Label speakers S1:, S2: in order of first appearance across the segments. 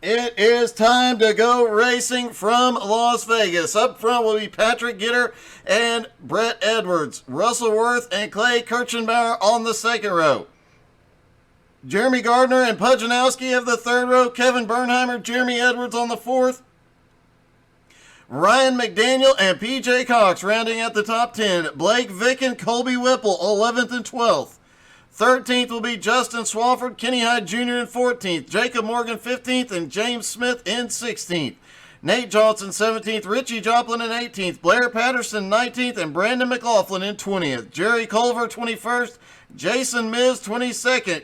S1: It is time to go racing from Las Vegas. Up front will be Patrick Gitter and Brett Edwards. Russell Worth and Clay Kirchenbauer on the second row. Jeremy Gardner and Pudge Nowski have the third row. Kevin Bernheimer, Jeremy Edwards on the fourth. Ryan McDaniel and PJ Cox rounding out the top 10. Blake Vick and Colby Whipple, 11th and 12th. 13th will be Justin Swafford, Kenny Hyde Jr. in 14th, Jacob Morgan 15th, and James Smith in 16th. Nate Johnson 17th, Richie Joplin in 18th, Blair Patterson 19th, and Brandon McLaughlin in 20th. Jerry Culver 21st, Jason Miz 22nd.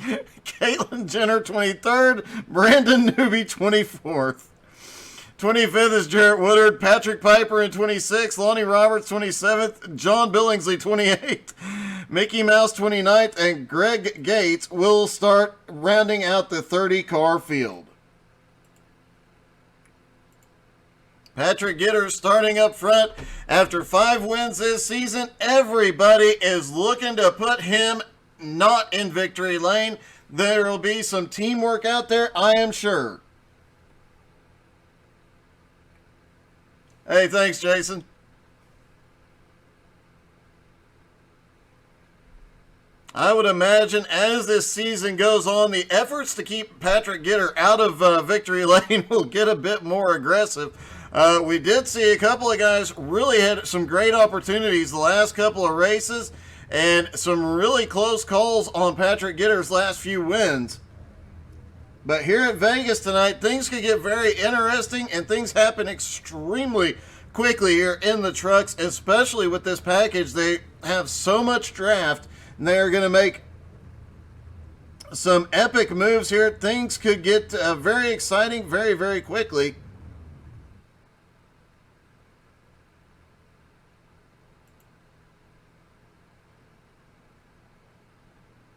S1: Caitlin Jenner 23rd, Brandon Newby 24th. 25th is Jarrett Woodard, Patrick Piper in 26th, Lonnie Roberts 27th, John Billingsley 28th, Mickey Mouse 29th, and Greg Gates will start rounding out the 30-car field. Patrick Gitter starting up front after 5 wins this season. Everybody is looking to put him not in victory lane. There will be some teamwork out there, I am sure. Hey, thanks, Jason. I would imagine as this season goes on, the efforts to keep Patrick Gitter out of victory lane will get a bit more aggressive. We did see a couple of guys really had some great opportunities the last couple of races and some really close calls on Patrick Gitter's last few wins. But here at Vegas tonight, things could get very interesting and things happen extremely quickly here in the trucks, especially with this package. They have so much draft and they are going to make some epic moves here. Things could get very exciting very, very quickly.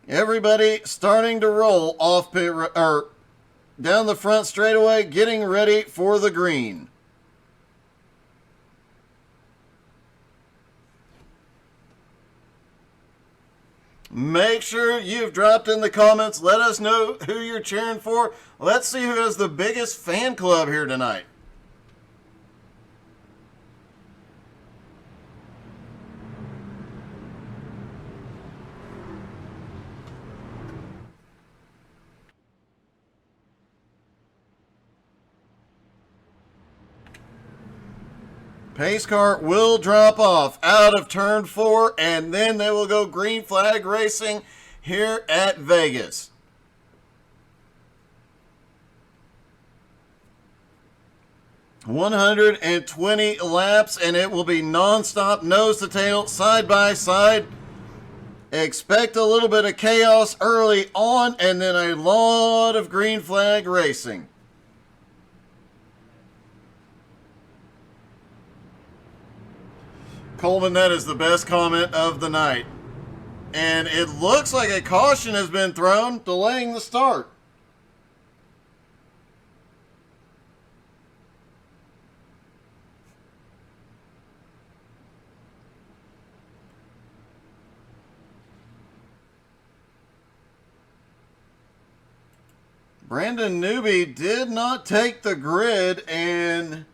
S1: Everybody starting to roll off or down the front straightaway, getting ready for the green. Make sure you've dropped in the comments. Let us know who you're cheering for. Let's see who has the biggest fan club here tonight. Pace car will drop off out of turn 4, and then they will go green flag racing here at Vegas. $120 laps, and it will be non-stop, nose to tail, side by side. Expect a little bit of chaos early on, and then a lot of green flag racing. Coleman, that is the best comment of the night. And it looks like a caution has been thrown, delaying the start. Brandon Newby did not take the grid, and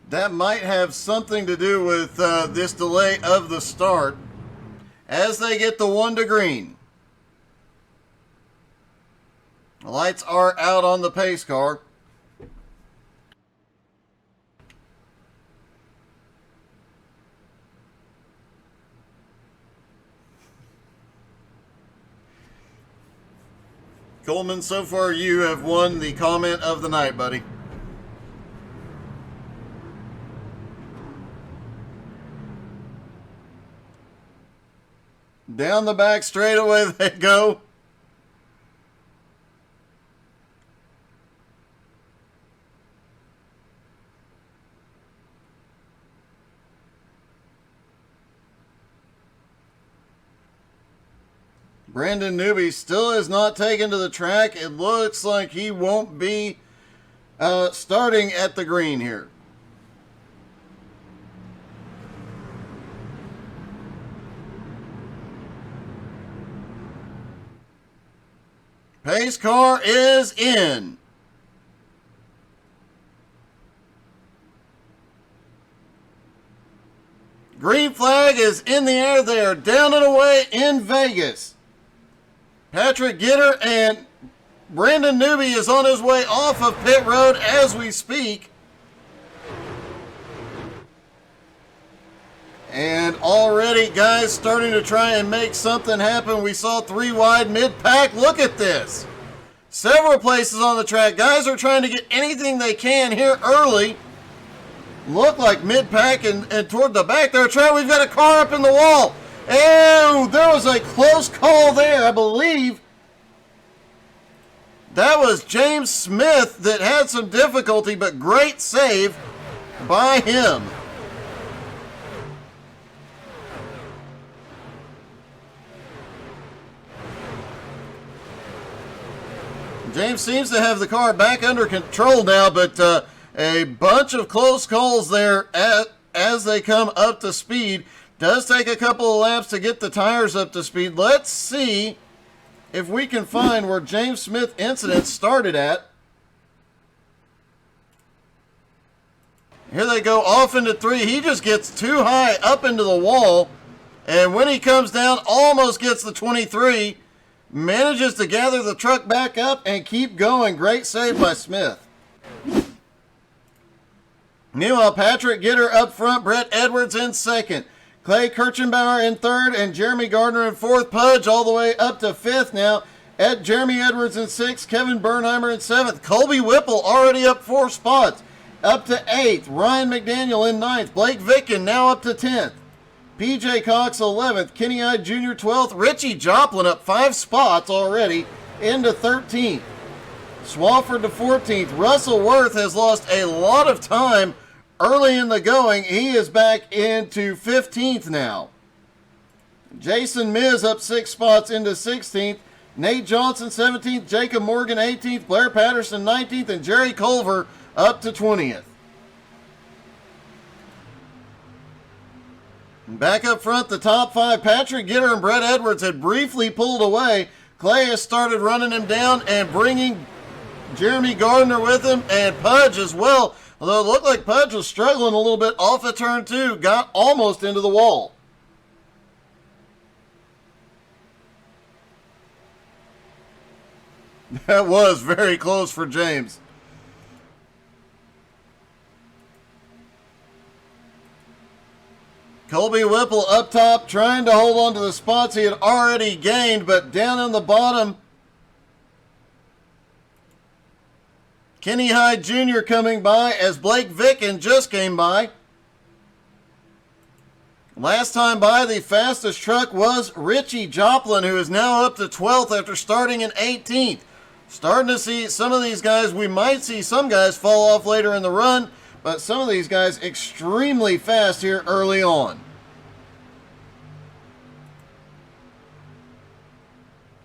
S1: that might have something to do with this delay of the start as they get the 1 to green. The lights are out on the pace car. Coleman, so far you have won the comment of the night, buddy. Down the back straightaway they go. Brandon Newby still is not taken to the track. It looks like he won't be starting at the green here. Pace car is in. Green flag is in the air there, down and away in Vegas. Patrick Gitter and Brandon Newby is on his way off of pit road as we speak. And already guys starting to try and make something happen. We saw 3 wide mid-pack. Look at this. Several places on the track. Guys are trying to get anything they can here early. Look like mid-pack and toward the back there. We've got a car up in the wall. Oh, there was a close call there, I believe. That was James Smith that had some difficulty, but great save by him. James seems to have the car back under control now, but a bunch of close calls there as they come up to speed. Does take a couple of laps to get the tires up to speed. Let's see if we can find where James Smith incident started at. Here they go off into 3. He just gets too high up into the wall. And when he comes down, almost gets the 23. Manages to gather the truck back up and keep going. Great save by Smith. Meanwhile, Patrick Gitter up front, Brett Edwards in second. Clay Kirchenbauer in third, and Jeremy Gardner in fourth. Pudge all the way up to fifth now. Jeremy Edwards in sixth, Kevin Bernheimer in seventh. Colby Whipple already up 4 spots, up to 8th. Ryan McDaniel in 9th. Blake Vicken now up to 10th. PJ Cox 11th. Kenny Hyde Jr. 12th. Richie Joplin up 5 spots already into 13th. Swafford to 14th. Russell Worth has lost a lot of time early in the going. He is back into 15th now. Jason Miz up 6 spots into 16th. Nate Johnson 17th. Jacob Morgan 18th. Blair Patterson 19th. And Jerry Culver up to 20th. Back up front, the top 5, Patrick Gitter and Brett Edwards had briefly pulled away. Clay has started running him down and bringing Jeremy Gardner with him, and Pudge as well. Although it looked like Pudge was struggling a little bit off of turn 2, got almost into the wall. That was very close for James. Colby Whipple up top, trying to hold on to the spots he had already gained, but down in the bottom, Kenny Hyde Jr. coming by as Blake Vicken just came by. Last time by, the fastest truck was Richie Joplin, who is now up to 12th after starting in 18th. Starting to see some of these guys, we might see some guys fall off later in the run, but some of these guys extremely fast here early on.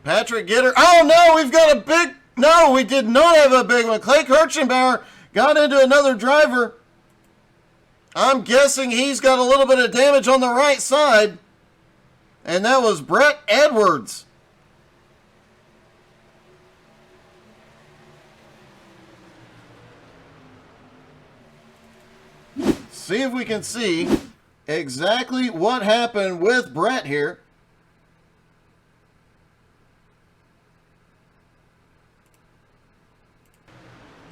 S1: Patrick Gitter. Oh no, we've got a big... No, we did not have a big one. Clay Kirchenbauer got into another driver. I'm guessing he's got a little bit of damage on the right side. And that was Brett Edwards. See if we can see exactly what happened with Brett here.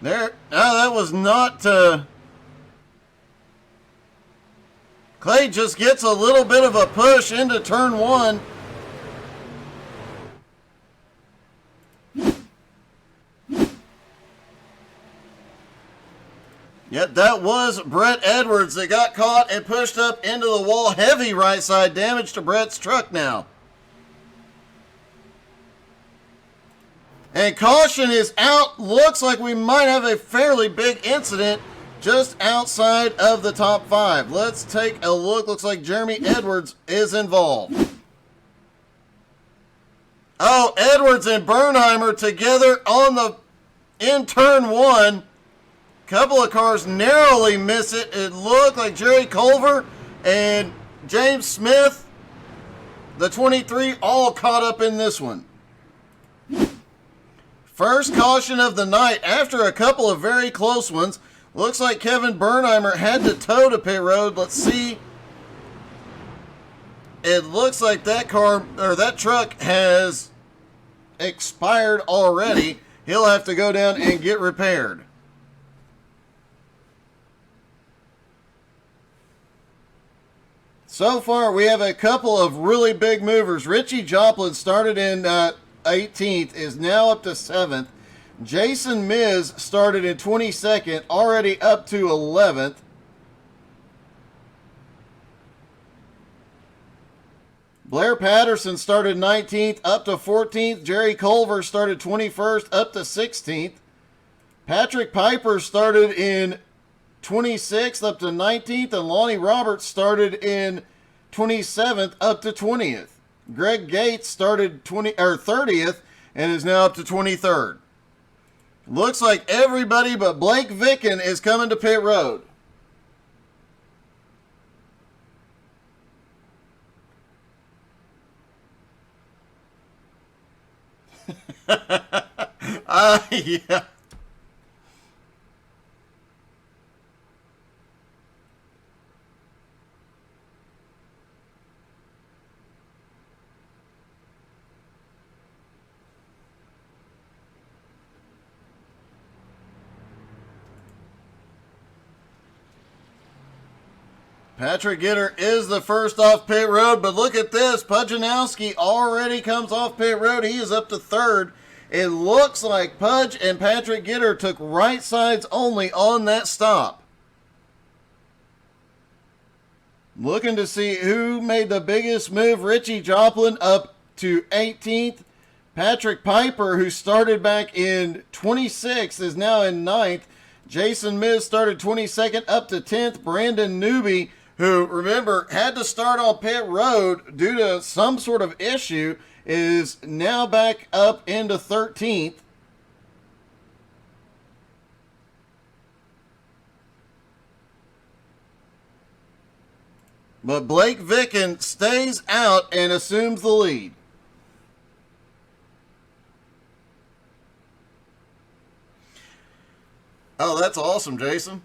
S1: There, no, that was not, Clay just gets a little bit of a push into turn 1. Yet that was Brett Edwards that got caught and pushed up into the wall. Heavy right side damage to Brett's truck now. And caution is out. Looks like we might have a fairly big incident just outside of the top 5. Let's take a look. Looks like Jeremy Edwards is involved. Oh, Edwards and Bernheimer together in turn 1. Couple of cars narrowly miss it. It looked like Jerry Culver and James Smith, the 23, all caught up in this one. First caution of the night after a couple of very close ones. Looks like Kevin Bernheimer had to tow to pit road. Let's see. It looks like that car or that truck has expired already. He'll have to go down and get repaired. So far, we have a couple of really big movers. Richie Joplin started in 18th, is now up to 7th. Jason Miz started in 22nd, already up to 11th. Blair Patterson started 19th, up to 14th. Jerry Culver started 21st, up to 16th. Patrick Piper started in 26th, up to 19th. And Lonnie Roberts started in 27th, up to 20th. Greg Gates started 30th and is now up to 23rd. Looks like everybody but Blake Vicken is coming to pit road. Yeah. Patrick Gitter is the first off pit road, but look at this. Pujanowski already comes off pit road. He is up to 3rd. It looks like Pudge and Patrick Gitter took right sides only on that stop. Looking to see who made the biggest move. Richie Joplin up to 18th. Patrick Piper, who started back in 26th, is now in 9th. Jason Miz started 22nd, up to 10th. Brandon Newby, who, remember, had to start on pit road due to some sort of issue, is now back up into 13th. But Blake Vicken stays out and assumes the lead. Oh, that's awesome, Jason.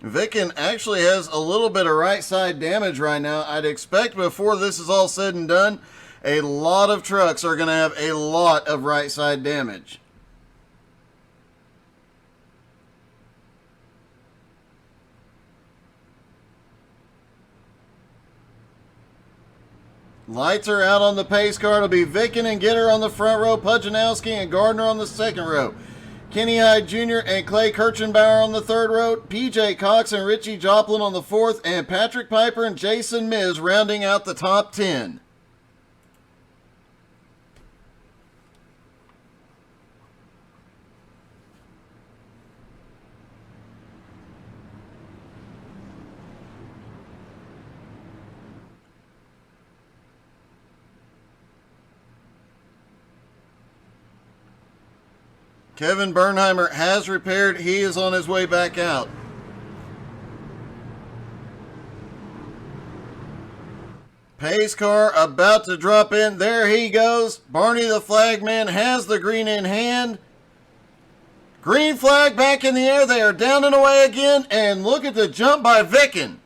S1: Vicken actually has a little bit of right side damage right now. I'd expect before this is all said and done, a lot of trucks are going to have a lot of right side damage. Lights are out on the pace car. It'll be Vicken and Gitter on the front row, Pujanowski and Gardner on the second row. Kenny Hyde Jr. and Clay Kirchenbauer on the third row, PJ Cox and Richie Joplin on the fourth, and Patrick Piper and Jason Miz rounding out the top 10. Kevin Bernheimer has repaired. He is on his way back out. Pace car about to drop in. There he goes. Barney the flagman has the green in hand. Green flag back in the air. They are down and away again. And look at the jump by Vicken.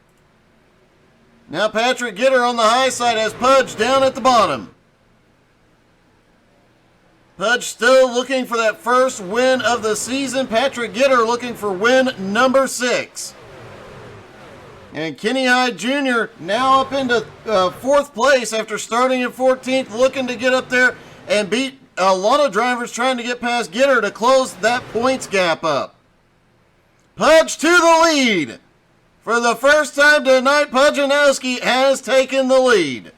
S1: Now Patrick Gitter on the high side has Pudge down at the bottom. Pudge still looking for that first win of the season. Patrick Gitter looking for win number 6. And Kenny Hyde Jr. now up into 4th place after starting in 14th, looking to get up there and beat a lot of drivers trying to get past Gitter to close that points gap up. Pudge to the lead. For the first time tonight, Pujanowski has taken the lead.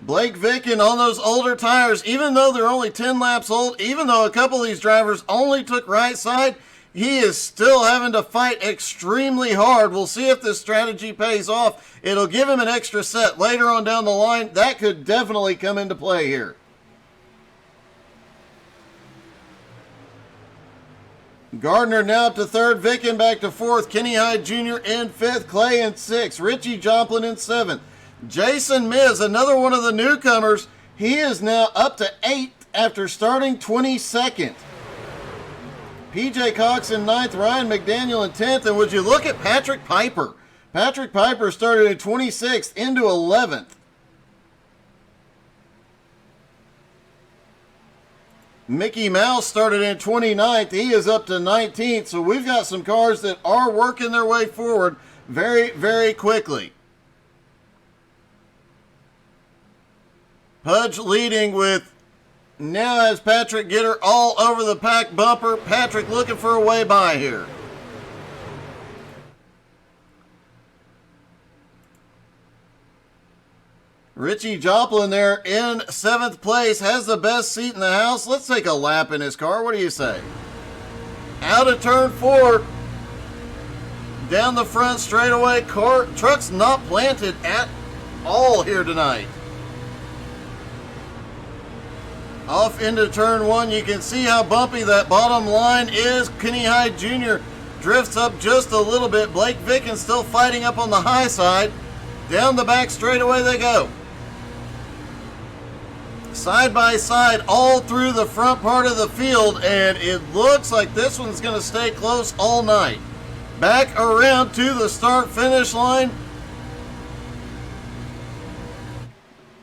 S1: Blake Vicken on those older tires, even though they're only 10 laps old, even though a couple of these drivers only took right side, he is still having to fight extremely hard. We'll see if this strategy pays off. It'll give him an extra set later on down the line. That could definitely come into play here. Gardner now up to third. Vicken back to fourth. Kenny Hyde Jr. in fifth. Clay in sixth. Richie Joplin in seventh. Jason Miz, another one of the newcomers, he is now up to eighth after starting 22nd. PJ Cox in ninth. Ryan McDaniel in 10th. And would you look at Patrick Piper? Patrick Piper started in 26th into 11th. Mickey Mouse started in 29th. He is up to 19th. So we've got some cars that are working their way forward very, very quickly. Pudge leading with, now has Patrick Gitter all over the pack bumper. Patrick looking for a way by here. Richie Joplin there in 7th place, has the best seat in the house. Let's take a lap in his car. What do you say? Out of turn 4. Down the front straightaway. Truck's not planted at all here tonight. Off into turn 1. You can see how bumpy that bottom line is. Kenny Hyde Jr. drifts up just a little bit. Blake Vicken still fighting up on the high side. Down the back straightaway they go. Side by side all through the front part of the field, and it looks like this one's going to stay close all night. Back around to the start-finish line.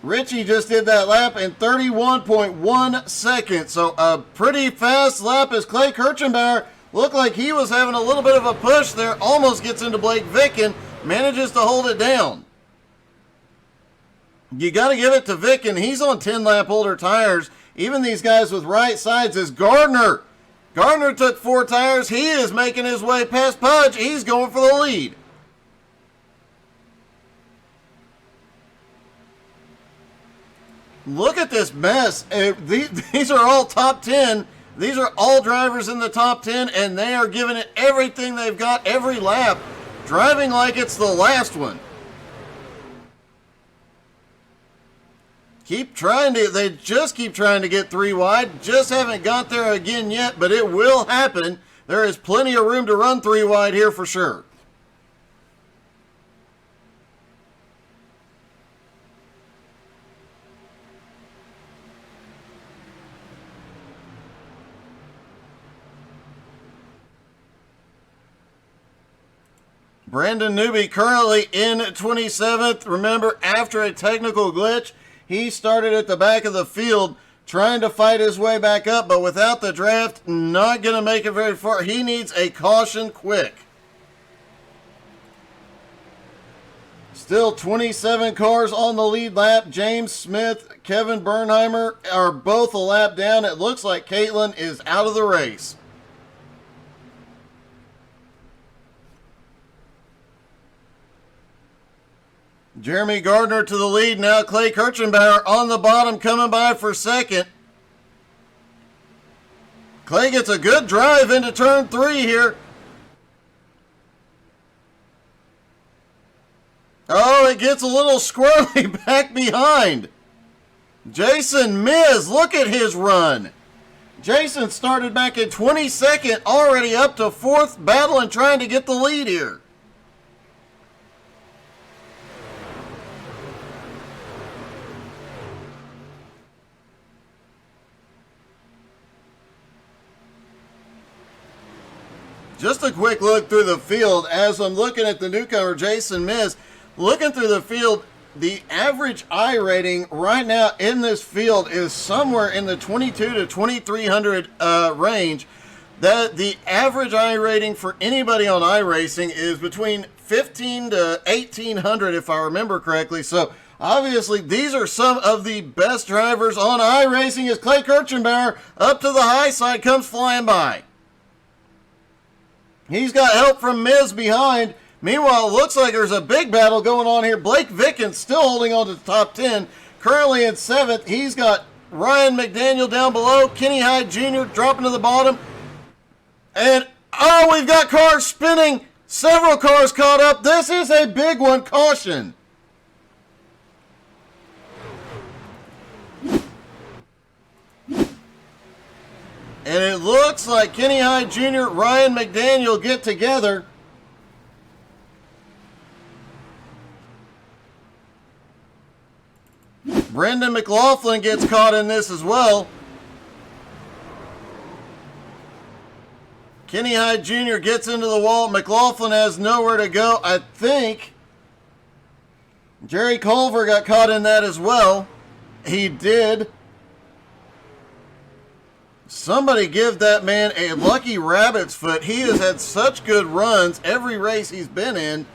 S1: Richie just did that lap in 31.1 seconds, so a pretty fast lap as Clay Kirchenbauer looked like he was having a little bit of a push there, almost gets into Blake Vicken, manages to hold it down. You got to give it to Vicken. He's on 10-lap holder tires. Even these guys with right sides is Gardner. Gardner took 4 tires. He is making his way past Pudge. He's going for the lead. Look at this mess. These are all top 10. These are all drivers in the top 10, and they are giving it everything they've got every lap, driving like it's the last one. They just keep trying to get 3 wide. Just haven't got there again yet, but it will happen. There is plenty of room to run 3 wide here for sure. Brandon Newby currently in 27th. Remember, after a technical glitch, he started at the back of the field trying to fight his way back up, but without the draft, not going to make it very far. He needs a caution quick. Still 27 cars on the lead lap. James Smith, Kevin Bernheimer are both a lap down. It looks like Caitlin is out of the race. Jeremy Gardner to the lead now. Clay Kirchenbauer on the bottom coming by for second. Clay gets a good drive into turn 3 here. Oh, it gets a little squirrely back behind. Jason Miz, look at his run. Jason started back in 22nd, already up to 4th, battling trying to get the lead here. Just a quick look through the field as I'm looking at the newcomer, Jason Miz. Looking through the field, the average I rating right now in this field is somewhere in the 22 to 2300 range. The average I rating for anybody on iRacing is between 15 to 1800 if I remember correctly. So obviously these are some of the best drivers on iRacing as Clay Kirchenbauer up to the high side comes flying by. He's got help from Miz behind. Meanwhile, it looks like there's a big battle going on here. Blake Vicken still holding on to the top 10. Currently in 7th. He's got Ryan McDaniel down below. Kenny Hyde Jr. dropping to the bottom. And, oh, we've got cars spinning. Several cars caught up. This is a big one. Caution. And it looks like Kenny Hyde Jr., Ryan McDaniel get together. Brendan McLaughlin gets caught in this as well. Kenny Hyde Jr. gets into the wall. McLaughlin has nowhere to go. I think Jerry Culver got caught in that as well. He did. Somebody give that man a lucky rabbit's foot. He has had such good runs every race he's been in,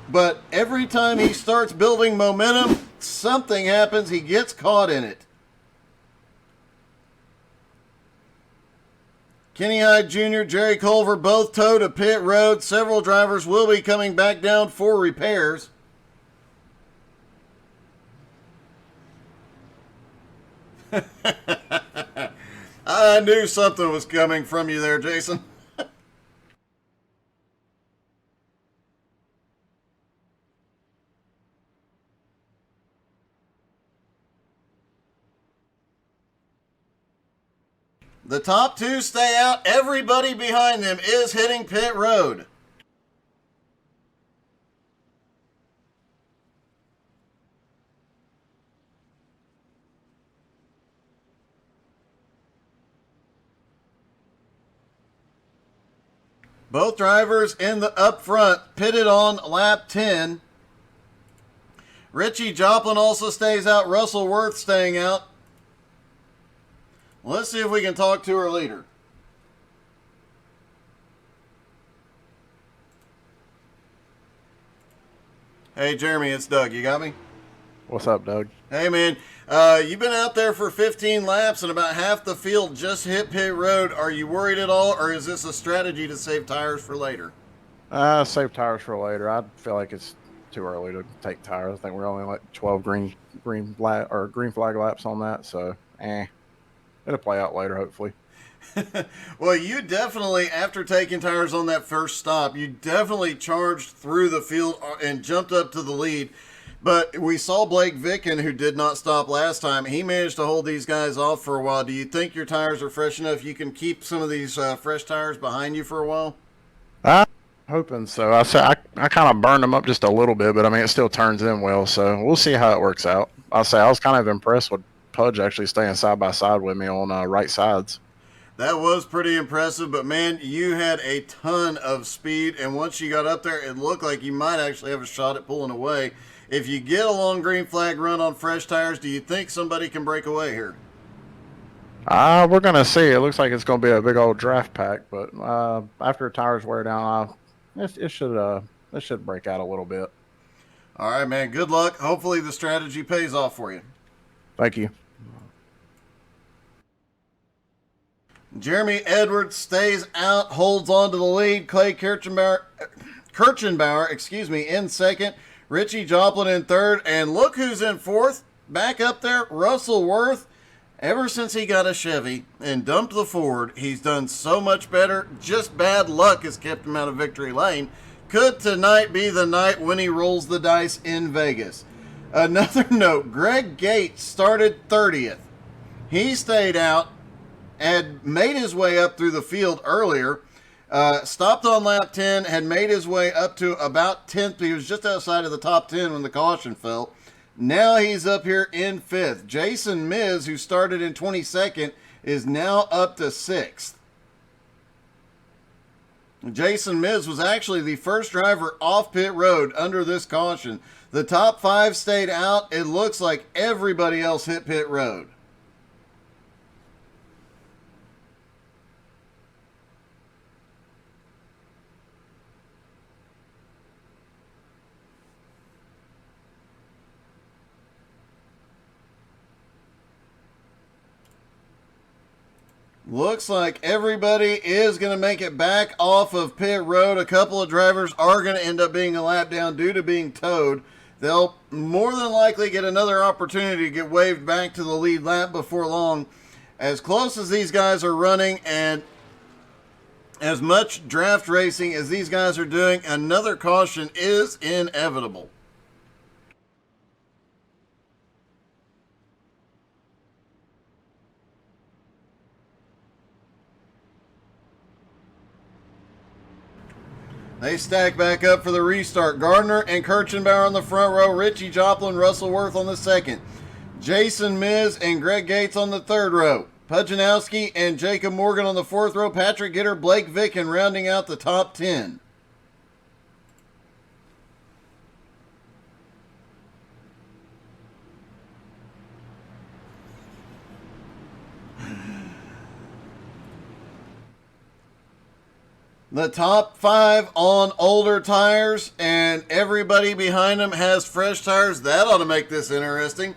S1: but every time he starts building momentum, something happens. He gets caught in it. Kenny Hyde Jr., Jerry Culver both towed to pit road. Several drivers will be coming back down for repairs. I knew something was coming from you there, Jason. The top two stay out. Everybody behind them is hitting pit road. Both drivers in the up front pitted on lap 10. Richie Joplin also stays out. Russell Worth staying out. Let's see if we can talk to our leader. Hey, Jeremy, it's Doug. You got me?
S2: What's up, Doug?
S1: Hey, man. You've been out there for 15 laps and about half the field just hit pit road. Are you worried at all, or is this a strategy to save tires for later?
S2: Save tires for later. I feel like it's too early to take tires. I think we're only like 12 green flag laps on that, so it'll play out later, hopefully.
S1: Well, you definitely, after taking tires on that first stop, you definitely charged through the field and jumped up to the lead. But we saw Blake Vicken, who did not stop last time. He managed to hold these guys off for a while. Do you think your tires are fresh enough you can keep some of these fresh tires behind you for a while?
S2: I'm hoping so. I kind of burned them up just a little bit, but I mean, it still turns in well, so we'll see how it works out. I was kind of impressed with Pudge actually staying side by side with me on right sides.
S1: That was pretty impressive, but man, you had a ton of speed, and once you got up there, it looked like you might actually have a shot at pulling away. If you get a long green flag run on fresh tires, do you think somebody can break away here?
S2: We're going to see. It looks like it's going to be a big old draft pack, but after tires wear down, it should break out a little bit.
S1: All right, man. Good luck. Hopefully the strategy pays off for you.
S2: Thank you.
S1: Jeremy Edwards stays out, holds on to the lead. Clay Kirchenbauer, in second. Richie Joplin in third. And look who's in fourth. Back up there, Russell Worth. Ever since he got a Chevy and dumped the Ford, he's done so much better. Just bad luck has kept him out of victory lane. Could tonight be the night when he rolls the dice in Vegas? Another note, Greg Gates started 30th. He stayed out, had made his way up through the field earlier, stopped on lap 10, had made his way up to about 10th. He was just outside of the top 10 when the caution fell. Now he's up here in 5th. Jason Miz, who started in 22nd, is now up to 6th. Jason Miz was actually the first driver off pit road under this caution. The top 5 stayed out. It looks like everybody else hit pit road. Looks like everybody is going to make it back off of pit road. A couple of drivers are going to end up being a lap down due to being towed. They'll more than likely get another opportunity to get waved back to the lead lap before long. As close as these guys are running and as much draft racing as these guys are doing, another caution is inevitable. They stack back up for the restart. Gardner and Kirchenbauer on the front row. Richie Joplin, Russell Worth on the second. Jason Miz and Greg Gates on the third row. Pujanowski and Jacob Morgan on the fourth row. Patrick Gitter, Blake Vicken rounding out the top 10. The top 5 on older tires, and everybody behind them has fresh tires. That ought to make this interesting.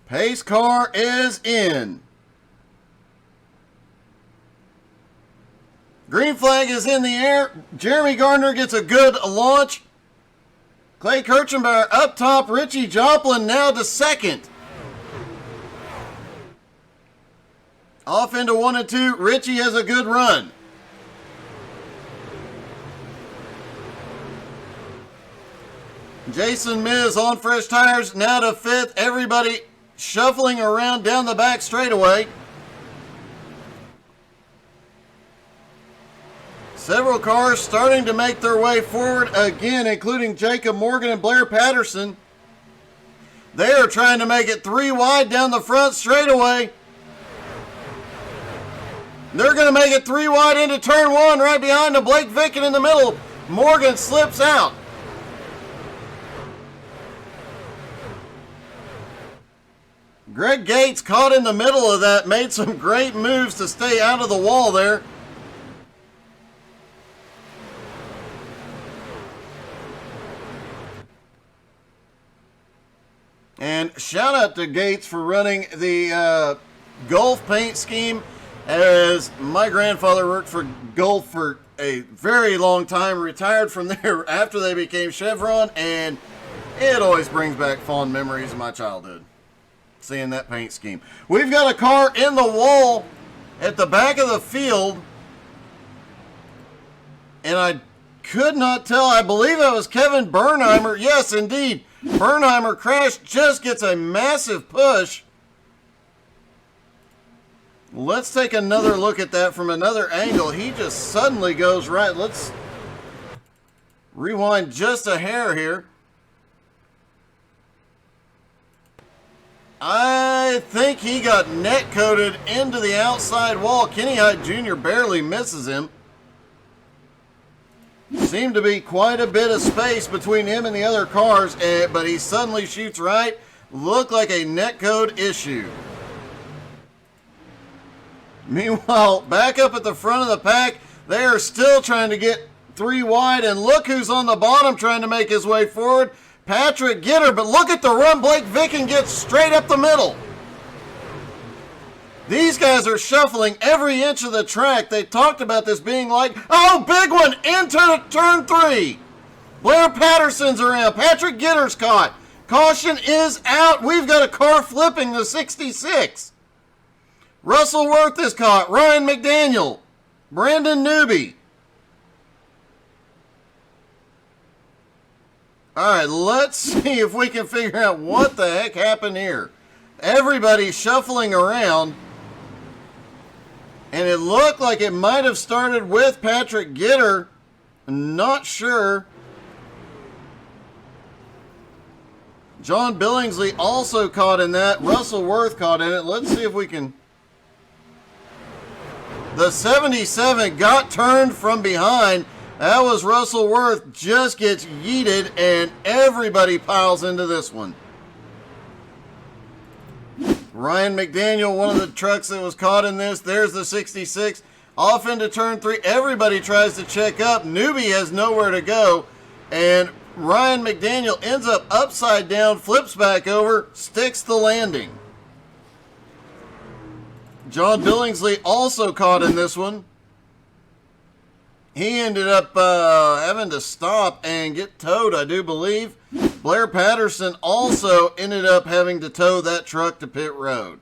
S1: Pace car is in. Green flag is in the air. Jeremy Gardner gets a good launch. Clay Kirchenbauer up top. Richie Joplin now to second. Off into 1 and 2. Richie has a good run. Jason Miz on fresh tires now to 5th. Everybody shuffling around down the back straightaway. Several cars starting to make their way forward again, including Jacob Morgan and Blair Patterson. They are trying to make it 3 wide down the front straightaway. They're going to make it 3 wide into turn 1 right behind the Blake Vicken in the middle. Morgan slips out. Greg Gates caught in the middle of that, made some great moves to stay out of the wall there. And shout out to Gates for running the Gulf paint scheme, as my grandfather worked for Gulf for a very long time, retired from there after they became Chevron, and it always brings back fond memories of my childhood, seeing that paint scheme. We've got a car in the wall at the back of the field, and I could not tell. I believe that was Kevin Bernheimer. Yes, indeed. Bernheimer crashed, just gets a massive push. Let's take another look at that from another angle. He just suddenly goes right. Let's rewind just a hair here. I think he got net coated into the outside wall. Kenny Hyde Jr. barely misses him. Seemed to be quite a bit of space between him and the other cars, but he suddenly shoots right. Looked like a netcode issue. Meanwhile, back up at the front of the pack, they are still trying to get 3 wide, and look who's on the bottom trying to make his way forward. Patrick Gitter, but look at the run Blake Vicken gets straight up the middle. These guys are shuffling every inch of the track. They talked about this being like, oh, big one, into turn 3. Blair Patterson's around. Patrick Gitter's caught. Caution is out. We've got a car flipping the 66. Russell Worth is caught. Ryan McDaniel. Brandon Newby. All right, let's see if we can figure out what the heck happened here. Everybody's shuffling around. And it looked like it might have started with Patrick Gitter. Not sure. John Billingsley also caught in that. Russell Worth caught in it. Let's see if we can. The 77 got turned from behind. That was Russell Worth. Just gets yeeted, and everybody piles into this one. Ryan McDaniel, one of the trucks that was caught in this. There's the 66. Off into turn 3. Everybody tries to check up. Newby has nowhere to go. And Ryan McDaniel ends up upside down, flips back over, sticks the landing. John Billingsley also caught in this one. He ended up having to stop and get towed, I do believe. Blair Patterson also ended up having to tow that truck to pit road.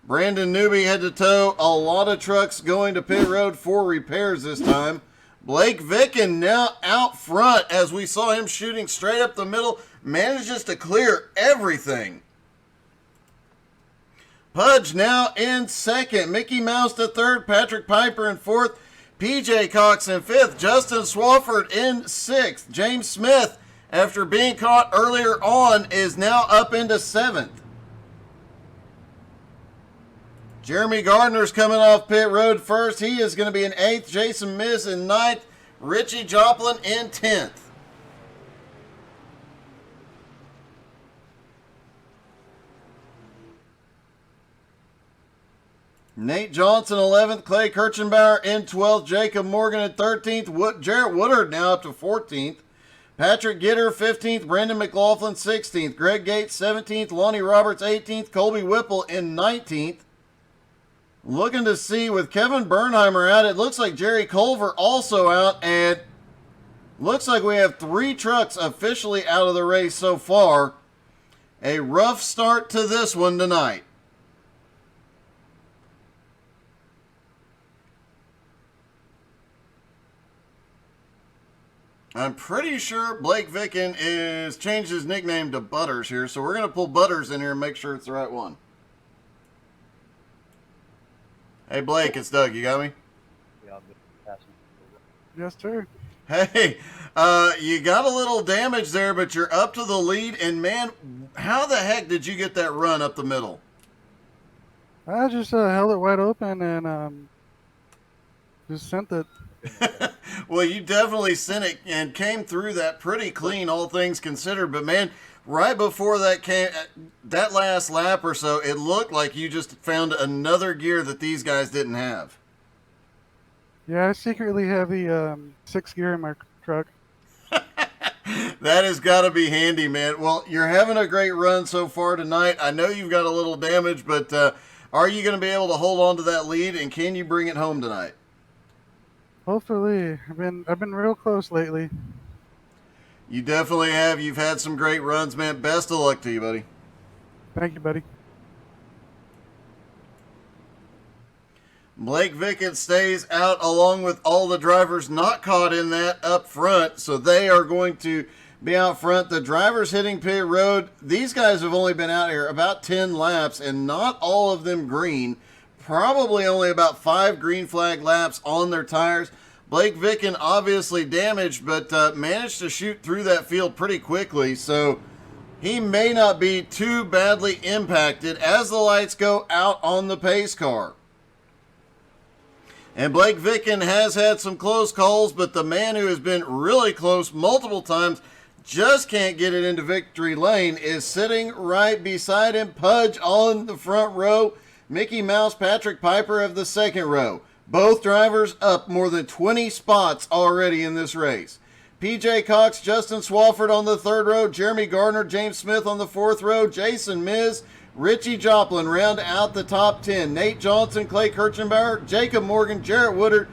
S1: Brandon Newby had to tow a lot of trucks going to pit road for repairs this time. Blake Vicken now out front, as we saw him shooting straight up the middle, manages to clear everything. Pudge now in second. Mickey Mouse to third. Patrick Piper in fourth. PJ Cox in fifth. Justin Swafford in sixth. James Smith, after being caught earlier on, is now up into seventh. Jeremy Gardner's coming off pit road first. He is going to be in eighth. Jason Miz in ninth. Richie Joplin in 10th. Nate Johnson 11th. Clay Kirchenbauer in 12th. Jacob Morgan in 13th. Jarrett Woodard now up to 14th. Patrick Gitter 15th. Brendan McLaughlin 16th. Greg Gates 17th. Lonnie Roberts 18th. Colby Whipple in 19th. Looking to see with Kevin Bernheimer out, it looks like Jerry Culver also out, and looks like we have 3 trucks officially out of the race so far. A rough start to this one tonight. I'm pretty sure Blake Vicken is changed his nickname to Butters here, so we're going to pull Butters in here and make sure it's the right one. Hey, Blake, it's Doug. You got me?
S3: Yes, sir.
S1: Hey, you got a little damage there, but you're up to the lead. And, man, how the heck did you get that run up the middle?
S3: I just held it wide open and just sent it.
S1: Well, you definitely sent it and came through that pretty clean, all things considered. But, man, right before that that last lap or so, it looked like you just found another gear that these guys didn't have.
S3: Yeah, I secretly have the 6th gear in my truck.
S1: That has got to be handy, man. Well, you're having a great run so far tonight. I know you've got a little damage, but are you going to be able to hold on to that lead, and can you bring it home tonight?
S3: Hopefully. I've been real close lately.
S1: You definitely have. You've had some great runs, man. Best of luck to you, buddy.
S3: Thank you, buddy.
S1: Blake Vickett stays out along with all the drivers not caught in that up front, so they are going to be out front. The drivers hitting pit road, these guys have only been out here about 10 laps, and not all of them green. Probably only about 5 green flag laps on their tires. Blake Vicken obviously damaged, but managed to shoot through that field pretty quickly, so he may not be too badly impacted as the lights go out on the pace car. And Blake Vicken has had some close calls, but the man who has been really close multiple times just can't get it into victory lane is sitting right beside him. Pudge on the front row. Mickey Mouse, Patrick Piper of the second row. Both drivers up more than 20 spots already in this race. PJ Cox, Justin Swafford on the third row. Jeremy Gardner, James Smith on the fourth row. Jason Miz, Richie Joplin round out the top 10. Nate Johnson, Clay Kirchenbauer, Jacob Morgan, Jarrett Woodard,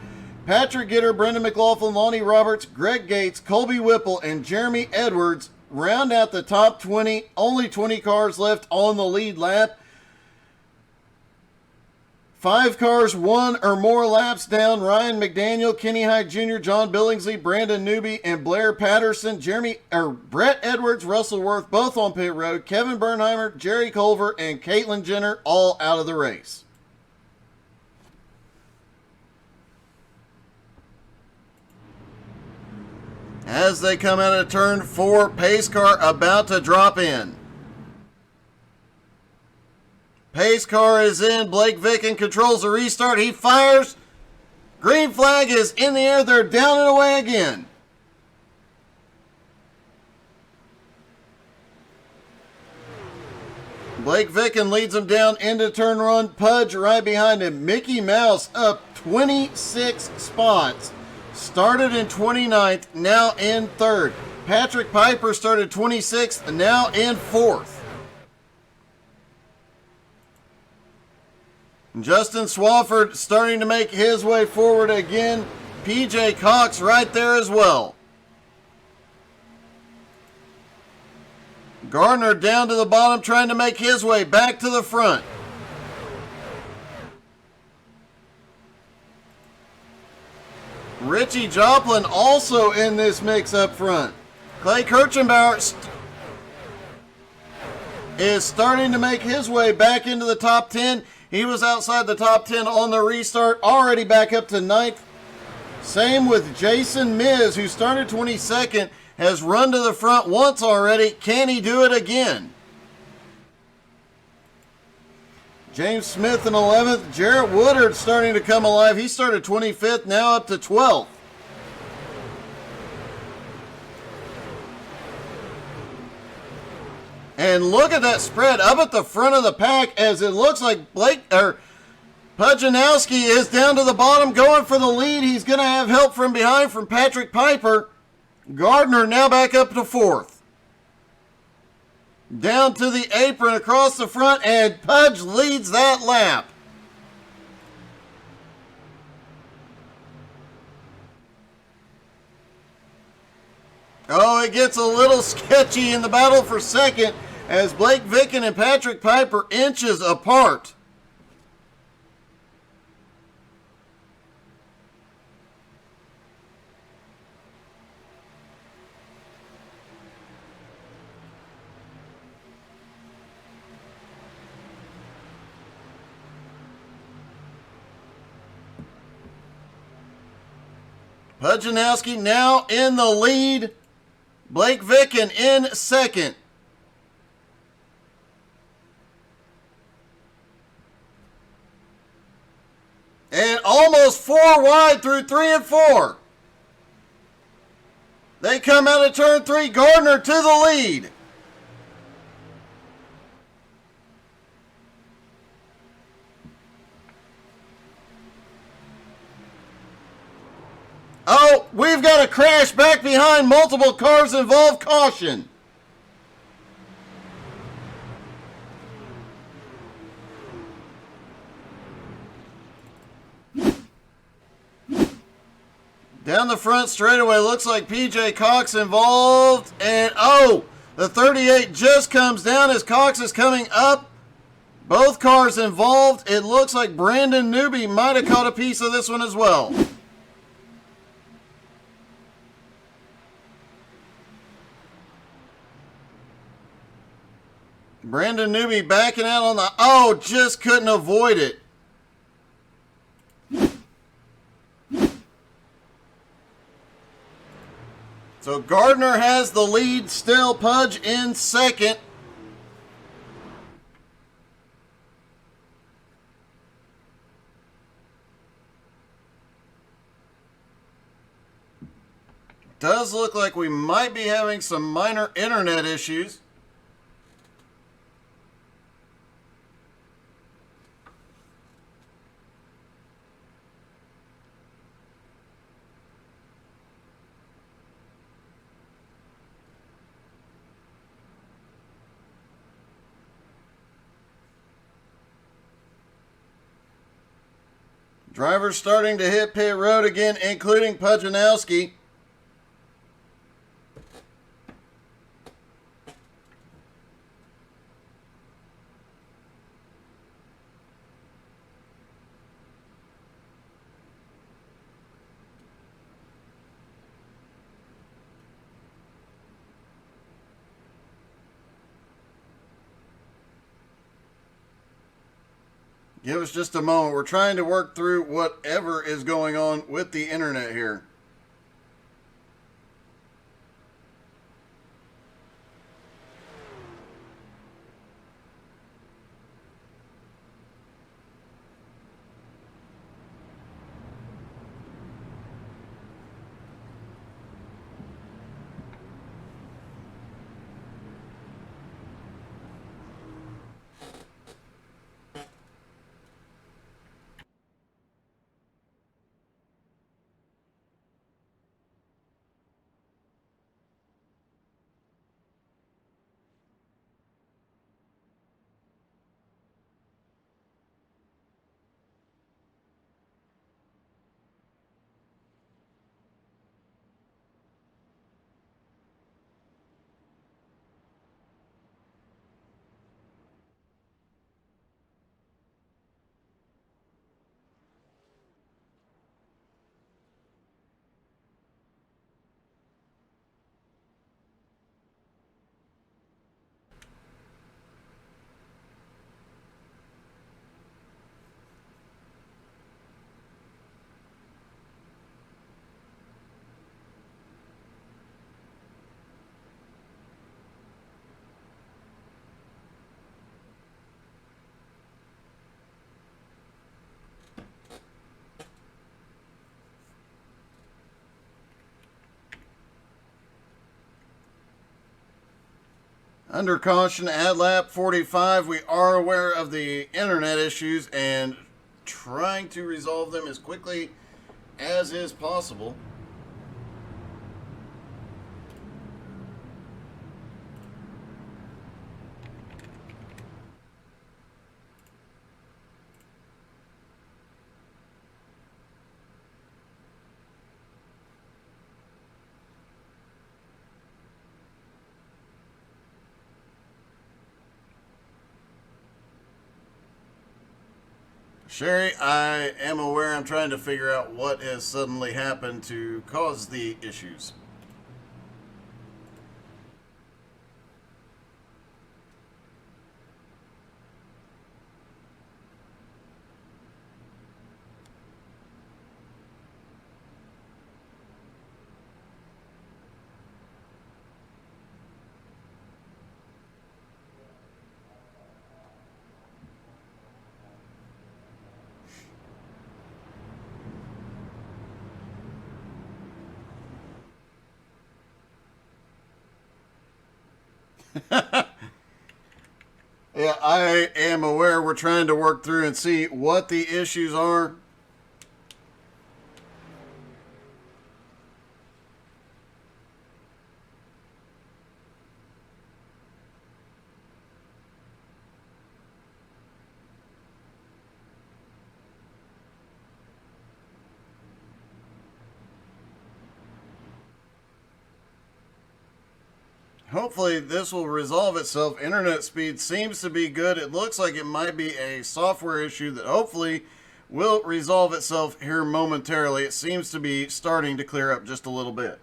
S1: Patrick Gitter, Brendan McLaughlin, Lonnie Roberts, Greg Gates, Colby Whipple, and Jeremy Edwards round out the top 20. Only 20 cars left on the lead lap. 5 cars, 1 or more laps down. Ryan McDaniel, Kenny Hyde Jr., John Billingsley, Brandon Newby, and Blair Patterson. Brett Edwards, Russell Worth, both on pit road. Kevin Bernheimer, Jerry Culver, and Caitlin Jenner all out of the race. As they come out of turn 4, pace car about to drop in. Pace car is in. Blake Vicken controls the restart. He fires. Green flag is in the air. They're down and away again. Blake Vicken leads them down into turn 1. Pudge right behind him. Mickey Mouse up 26 spots. Started in 29th, now in 3rd. Patrick Piper started 26th, now in 4th. Justin Swafford starting to make his way forward again. PJ Cox right there as well. Gardner down to the bottom trying to make his way back to the front. Richie Joplin also in this mix up front. Clay Kirchenbauer is starting to make his way back into the top 10. He was outside the top 10 on the restart, already back up to 9th. Same with Jason Miz, who started 22nd, has run to the front once already. Can he do it again? James Smith in 11th. Jarrett Woodard starting to come alive. He started 25th, now up to 12th. And look at that spread up at the front of the pack, as it looks like Pujanowski is down to the bottom going for the lead. He's going to have help from behind from Patrick Piper. Gardner now back up to 4th. Down to the apron across the front, and Pudge leads that lap. Oh, it gets a little sketchy in the battle for second as Blake Vicken and Patrick Piper inches apart. Pujanowski now in the lead. Blake Vicken in second. And almost 4 wide through 3 and 4. They come out of turn 3. Gardner to the lead. Oh, we've got a crash back behind. Multiple cars involved. Caution. Down the front straightaway, looks like PJ Cox involved. And oh, the 38 just comes down as Cox is coming up. Both cars involved. It looks like Brandon Newby might have caught a piece of this one as well. Brandon Newby backing out on the... Oh, just couldn't avoid it. So Gardner has the lead still. Pudge in second. Does look like we might be having some minor internet issues. Drivers starting to hit pit road again, including Pujanowski. Give us just a moment. We're trying to work through whatever is going on with the internet here. Under caution at lap 45, we are aware of the internet issues and trying to resolve them as quickly as is possible. Sherry, I am aware. I'm trying to figure out what has suddenly happened to cause the issues. Yeah, I am aware. We're trying to work through and see what the issues are. Hopefully this will resolve itself. Internet speed seems to be good. It looks like it might be a software issue that hopefully will resolve itself here momentarily. It seems to be starting to clear up just a little bit.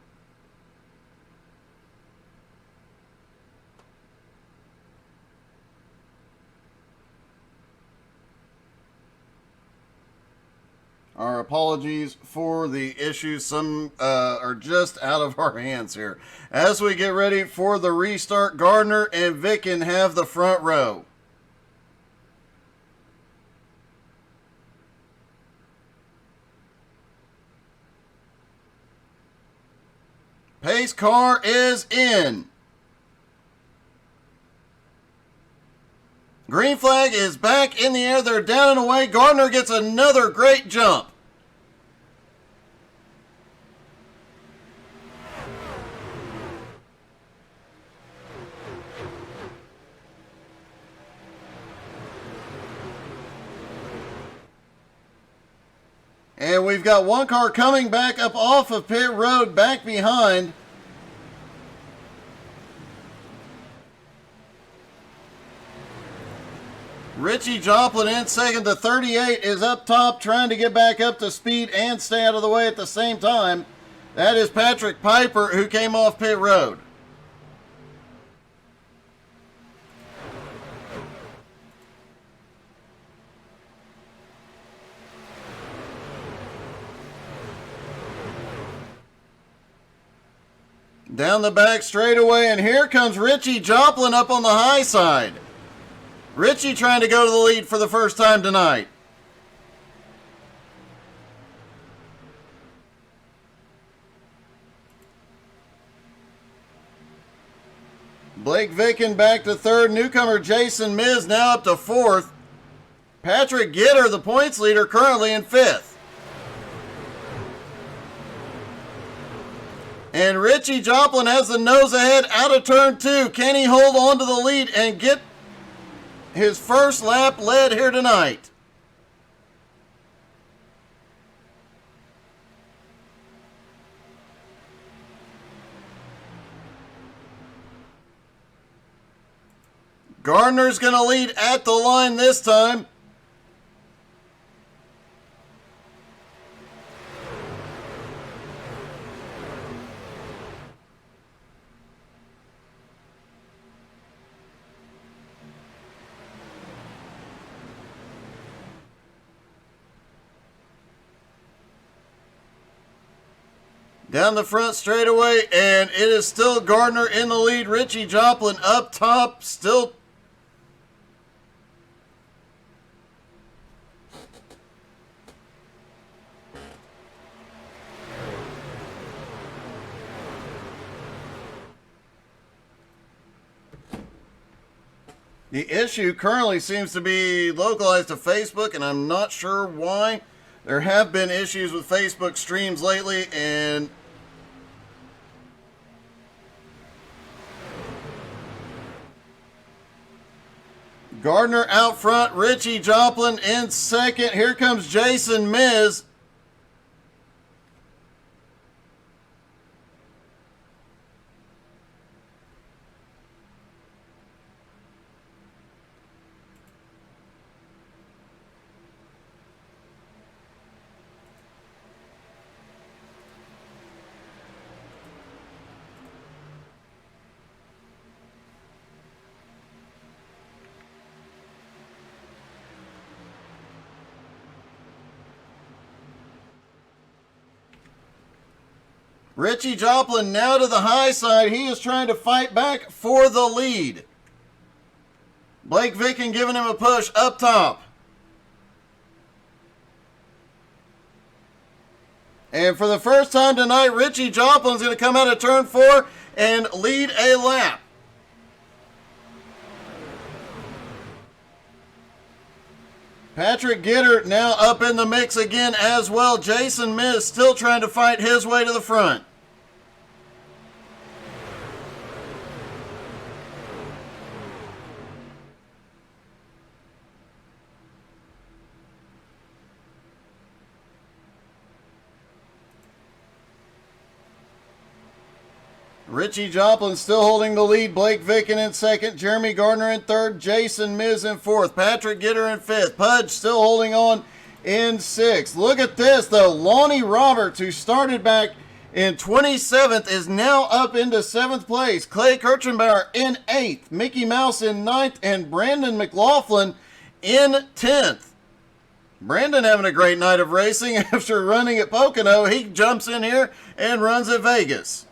S1: Our apologies for the issues. Some are just out of our hands here. As we get ready for the restart, Gardner and Vicken have the front row. Pace car is in. Green flag is back in the air. They're down and away. Gardner gets another great jump. And we've got one car coming back up off of pit road, back behind. Richie Joplin in second. The 38 is up top trying to get back up to speed and stay out of the way at the same time. That is Patrick Piper, who came off pit road. Down the back straightaway, and here comes Richie Joplin up on the high side. Richie trying to go to the lead for the first time tonight. Blake Vicken back to third. Newcomer Jason Miz now up to fourth. Patrick Gitter, the points leader, currently in fifth. And Richie Joplin has the nose ahead out of turn two. Can he hold on to the lead and get his first lap led here tonight? Gardner's going to lead at the line this time. Down the front straightaway, and it is still Gardner in the lead. Richie Joplin up top, still. The issue currently seems to be localized to Facebook, and I'm not sure why. There have been issues with Facebook streams lately, and Gardner out front, Richie Joplin in second. Here comes Jason Miz. Richie Joplin now to the high side. He is trying to fight back for the lead. Blake Vicken giving him a push up top. And for the first time tonight, Richie Joplin's going to come out of turn 4 and lead a lap. Patrick Gitter now up in the mix again as well. Jason Miz still trying to fight his way to the front. Richie Joplin still holding the lead. Blake Vicken in second. Jeremy Gardner in third. Jason Miz in fourth. Patrick Gitter in fifth. Pudge still holding on in sixth. Look at this, though. Lonnie Roberts, who started back in 27th, is now up into 7th place. Clay Kirchenbauer in 8th. Mickey Mouse in 9th. And Brandon McLaughlin in 10th. Brandon having a great night of racing after running at Pocono. He jumps in here and runs at Vegas.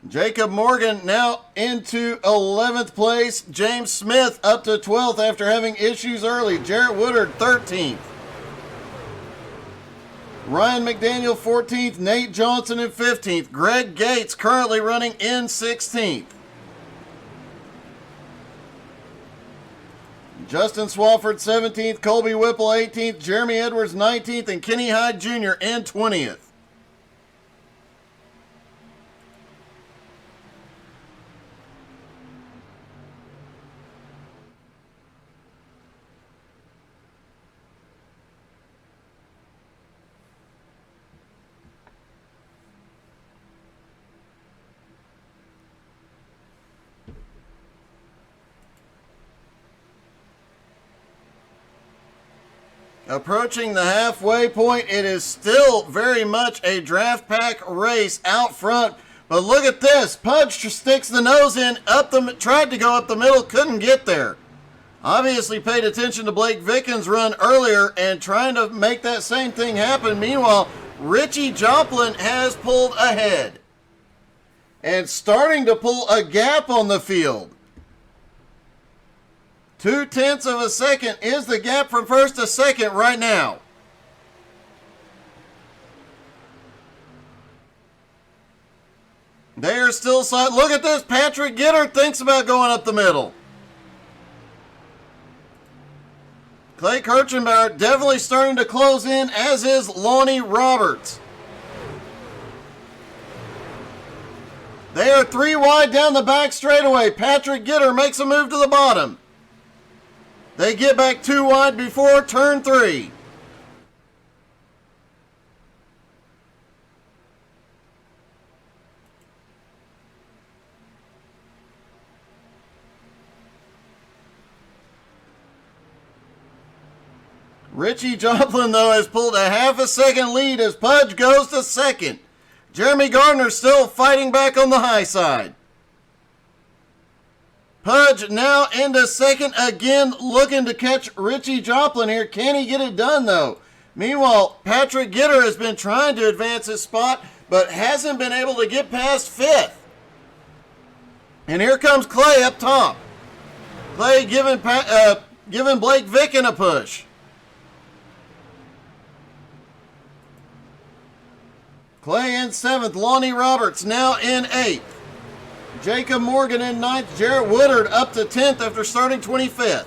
S1: Jacob Morgan now into 11th place. James Smith up to 12th after having issues early. Jarrett Woodard 13th. Ryan McDaniel 14th. Nate Johnson in 15th. Greg Gates currently running in 16th. Justin Swafford 17th. Colby Whipple 18th. Jeremy Edwards 19th. And Kenny Hyde Jr. in 20th. Approaching the halfway point, it is still very much a draft pack race out front. But look at this. Pudge sticks the nose in, tried to go up the middle, couldn't get there. Obviously paid attention to Blake Vicken's run earlier and trying to make that same thing happen. Meanwhile, Richie Joplin has pulled ahead and starting to pull a gap on the field. 0.2 of a second is the gap from first to second right now. They are still side. Look at this. Patrick Gitter thinks about going up the middle. Clay Kirchenbauer definitely starting to close in, as is Lonnie Roberts. They are 3 wide down the back straightaway. Patrick Gitter makes a move to the bottom. They get back 2 wide before turn 3. Richie Joplin, though, has pulled a half a second lead as Pudge goes to second. Jeremy Gardner still fighting back on the high side. Pudge now into second again, looking to catch Richie Joplin here. Can he get it done, though? Meanwhile, Patrick Gitter has been trying to advance his spot, but hasn't been able to get past 5th. And here comes Clay up top. Clay giving Blake Vicken a push. Clay in 7th. Lonnie Roberts now in 8th. Jacob Morgan in 9th. Jarrett Woodard up to 10th after starting 25th.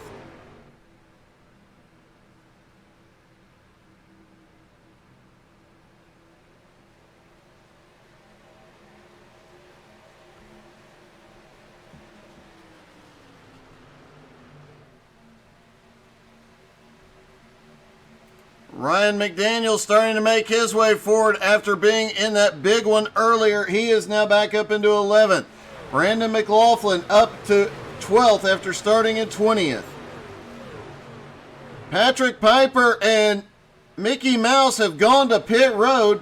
S1: Ryan McDaniel starting to make his way forward after being in that big one earlier. He is now back up into 11th. Brandon McLaughlin up to 12th after starting in 20th. Patrick Piper and Mickey Mouse have gone to pit road.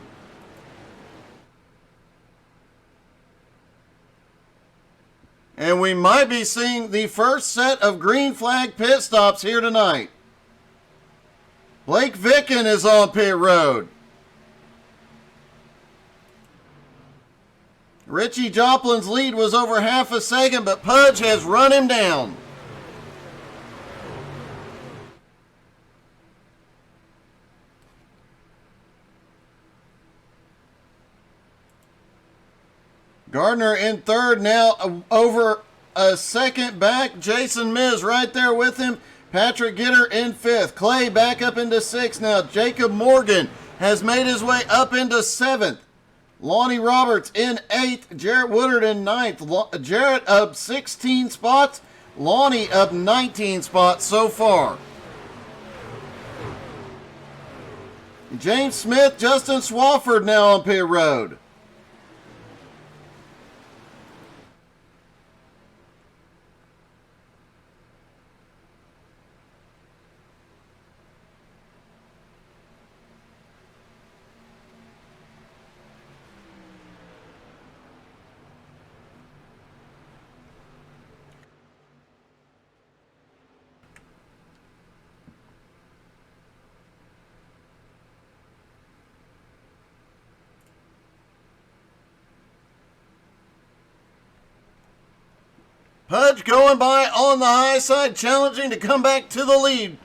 S1: And we might be seeing the first set of green flag pit stops here tonight. Blake Vicken is on pit road. Richie Joplin's lead was over half a second, but Pudge has run him down. Gardner in 3rd, now over a second back. Jason Miz right there with him. Patrick Gitter in 5th. Clay back up into 6th now. Jacob Morgan has made his way up into 7th. Lonnie Roberts in 8th. Jarrett Woodard in 9th. Jarrett up 16 spots. Lonnie up 19 spots so far. James Smith, Justin Swafford now on pit road. Pudge going by on the high side, challenging to come back to the lead.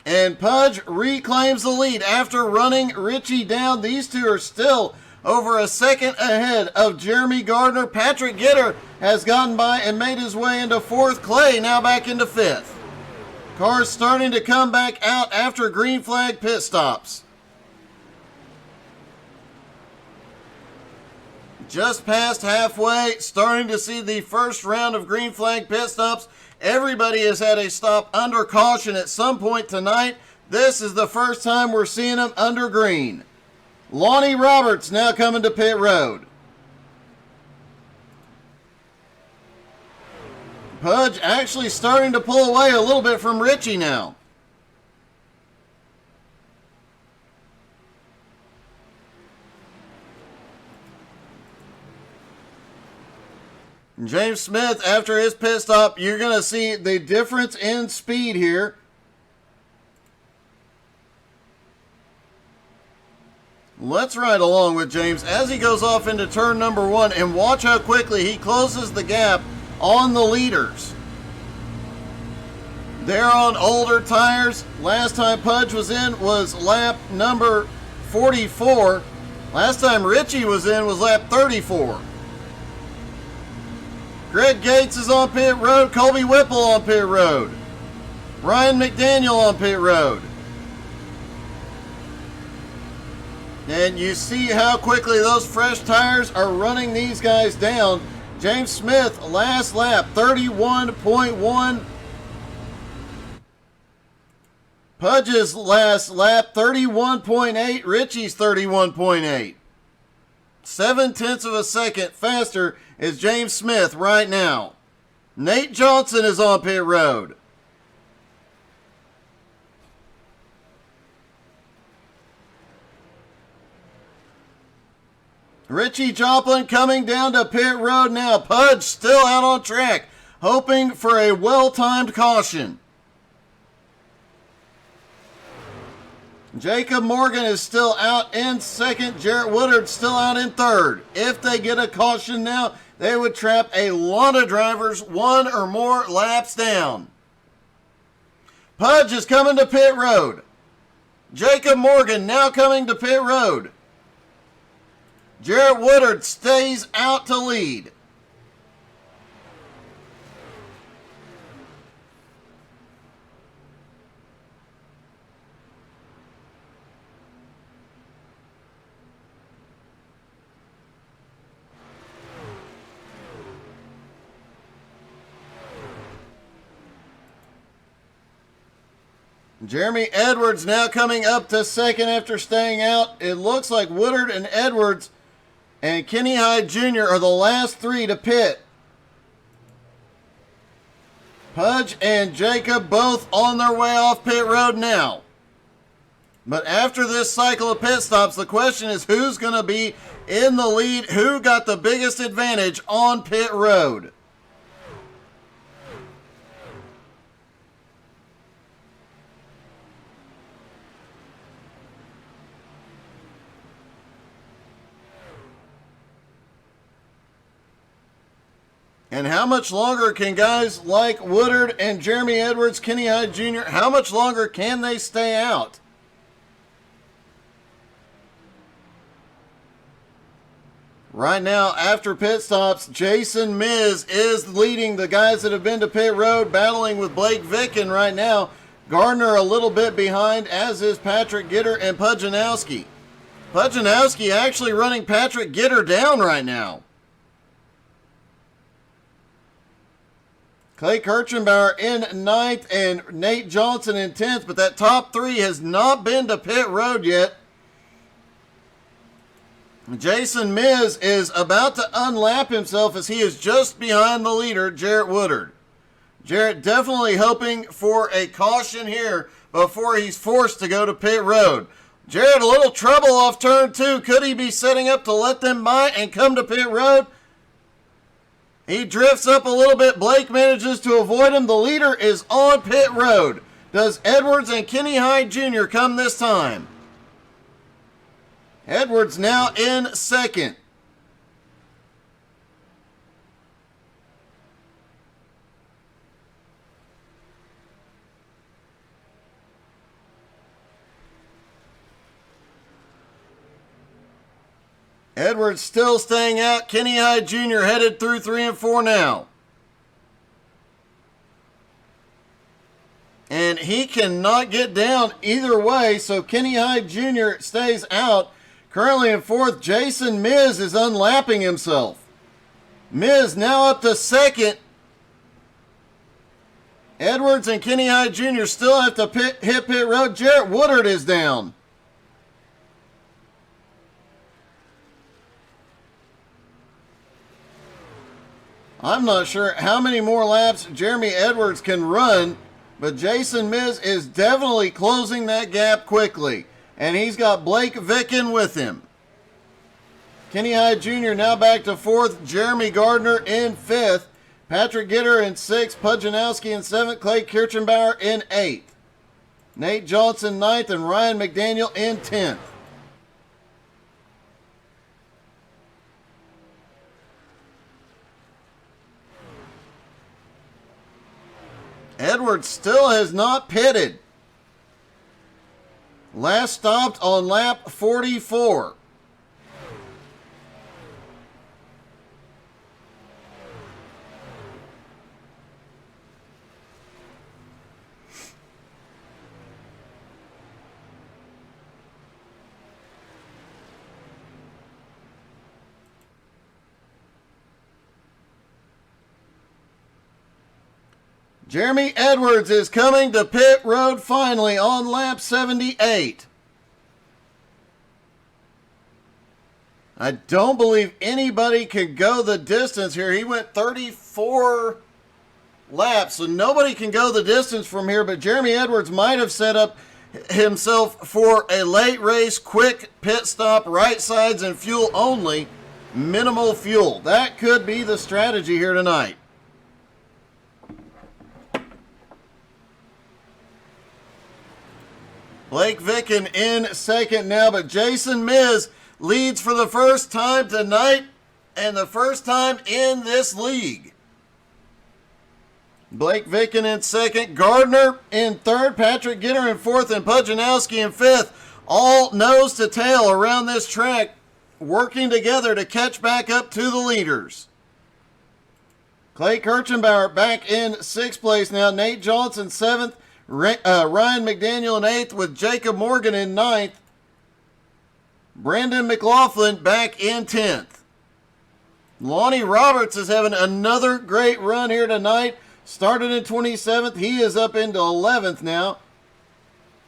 S1: And Pudge reclaims the lead after running Richie down. These two are still over a second ahead of Jeremy Gardner. Patrick Gitter has gotten by and made his way into 4th. Clay now back into 5th. Cars starting to come back out after green flag pit stops. Just past halfway, starting to see the first round of green flag pit stops. Everybody has had a stop under caution at some point tonight. This is the first time we're seeing them under green. Lonnie Roberts now coming to pit road. Pudge actually starting to pull away a little bit from Richie now. James Smith, after his pit stop, you're going to see the difference in speed here. Let's ride along with James as he goes off into turn number 1 and watch how quickly he closes the gap on the leaders. They're on older tires. Last time Pudge was in was lap number 44. Last time Richie was in was lap 34. Greg Gates is on pit road. Colby Whipple on pit road. Ryan McDaniel on pit road. And you see how quickly those fresh tires are running these guys down. James Smith, last lap, 31.1. Pudge's last lap, 31.8. Richie's 31.8. 0.7 of a second faster is James Smith right now. Nate Johnson is on pit road. Richie Joplin coming down to pit road now. Pudge still out on track, hoping for a well-timed caution. Jacob Morgan is still out in 2nd. Jarrett Woodard still out in 3rd. If they get a caution now, they would trap a lot of drivers 1 or more laps down. Pudge is coming to pit road. Jacob Morgan now coming to pit road. Jarrett Woodard stays out to lead. Jeremy Edwards now coming up to second after staying out. It looks like Woodard and Edwards and Kenny Hyde Jr. are the last three to pit. Pudge and Jacob both on their way off pit road now. But after this cycle of pit stops, the question is who's going to be in the lead? Who got the biggest advantage on pit road? And how much longer can guys like Woodard and Jeremy Edwards, Kenny Hyde Jr., how much longer can they stay out? Right now, after pit stops, Jason Miz is leading the guys that have been to pit road, battling with Blake Vicken right now. Gardner a little bit behind, as is Patrick Gitter and Pujanowski. Pujanowski actually running Patrick Gitter down right now. Clay Kirchenbauer in ninth and Nate Johnson in 10th, but that top three has not been to pit road yet. Jason Miz is about to unlap himself as he is just behind the leader, Jarrett Woodard. Jarrett definitely hoping for a caution here before he's forced to go to pit road. Jarrett a little trouble off turn 2. Could he be setting up to let them by and come to pit road? He drifts up a little bit. Blake manages to avoid him. The leader is on pit road. Does Edwards and Kenny Hyde Jr. come this time? Edwards now in second. Edwards still staying out. Kenny Hyde Jr. headed through 3 and 4 now. And he cannot get down either way, so Kenny Hyde Jr. stays out. Currently in 4th, Jason Miz is unlapping himself. Miz now up to 2nd. Edwards and Kenny Hyde Jr. still have to hit pit road. Jarrett Woodard is down. I'm not sure how many more laps Jeremy Edwards can run, but Jason Miz is definitely closing that gap quickly. And he's got Blake Vicken with him. Kenny Hyde Jr. now back to 4th. Jeremy Gardner in 5th. Patrick Gitter in 6th. Pujanowski in 7th. Clay Kirchenbauer in 8th. Nate Johnson 9th. And Ryan McDaniel in 10th. Edwards still has not pitted. Last stopped on lap 44. Jeremy Edwards is coming to pit road finally on lap 78. I don't believe anybody can go the distance here. He went 34 laps, so nobody can go the distance from here, but Jeremy Edwards might have set up himself for a late race, quick pit stop, right sides and fuel only, minimal fuel. That could be the strategy here tonight. Blake Vicken in second now, but Jason Miz leads for the first time tonight and the first time in this league. Blake Vicken in second. Gardner in third. Patrick Gitter in fourth. And Nowski in fifth. All nose to tail around this track, working together to catch back up to the leaders. Clay Kirchenbauer back in sixth place now. Nate Johnson seventh. Ryan McDaniel in eighth with Jacob Morgan in ninth. Brandon McLaughlin back in 10th. Lonnie Roberts is having another great run here tonight. Started in 27th. He is up into 11th now.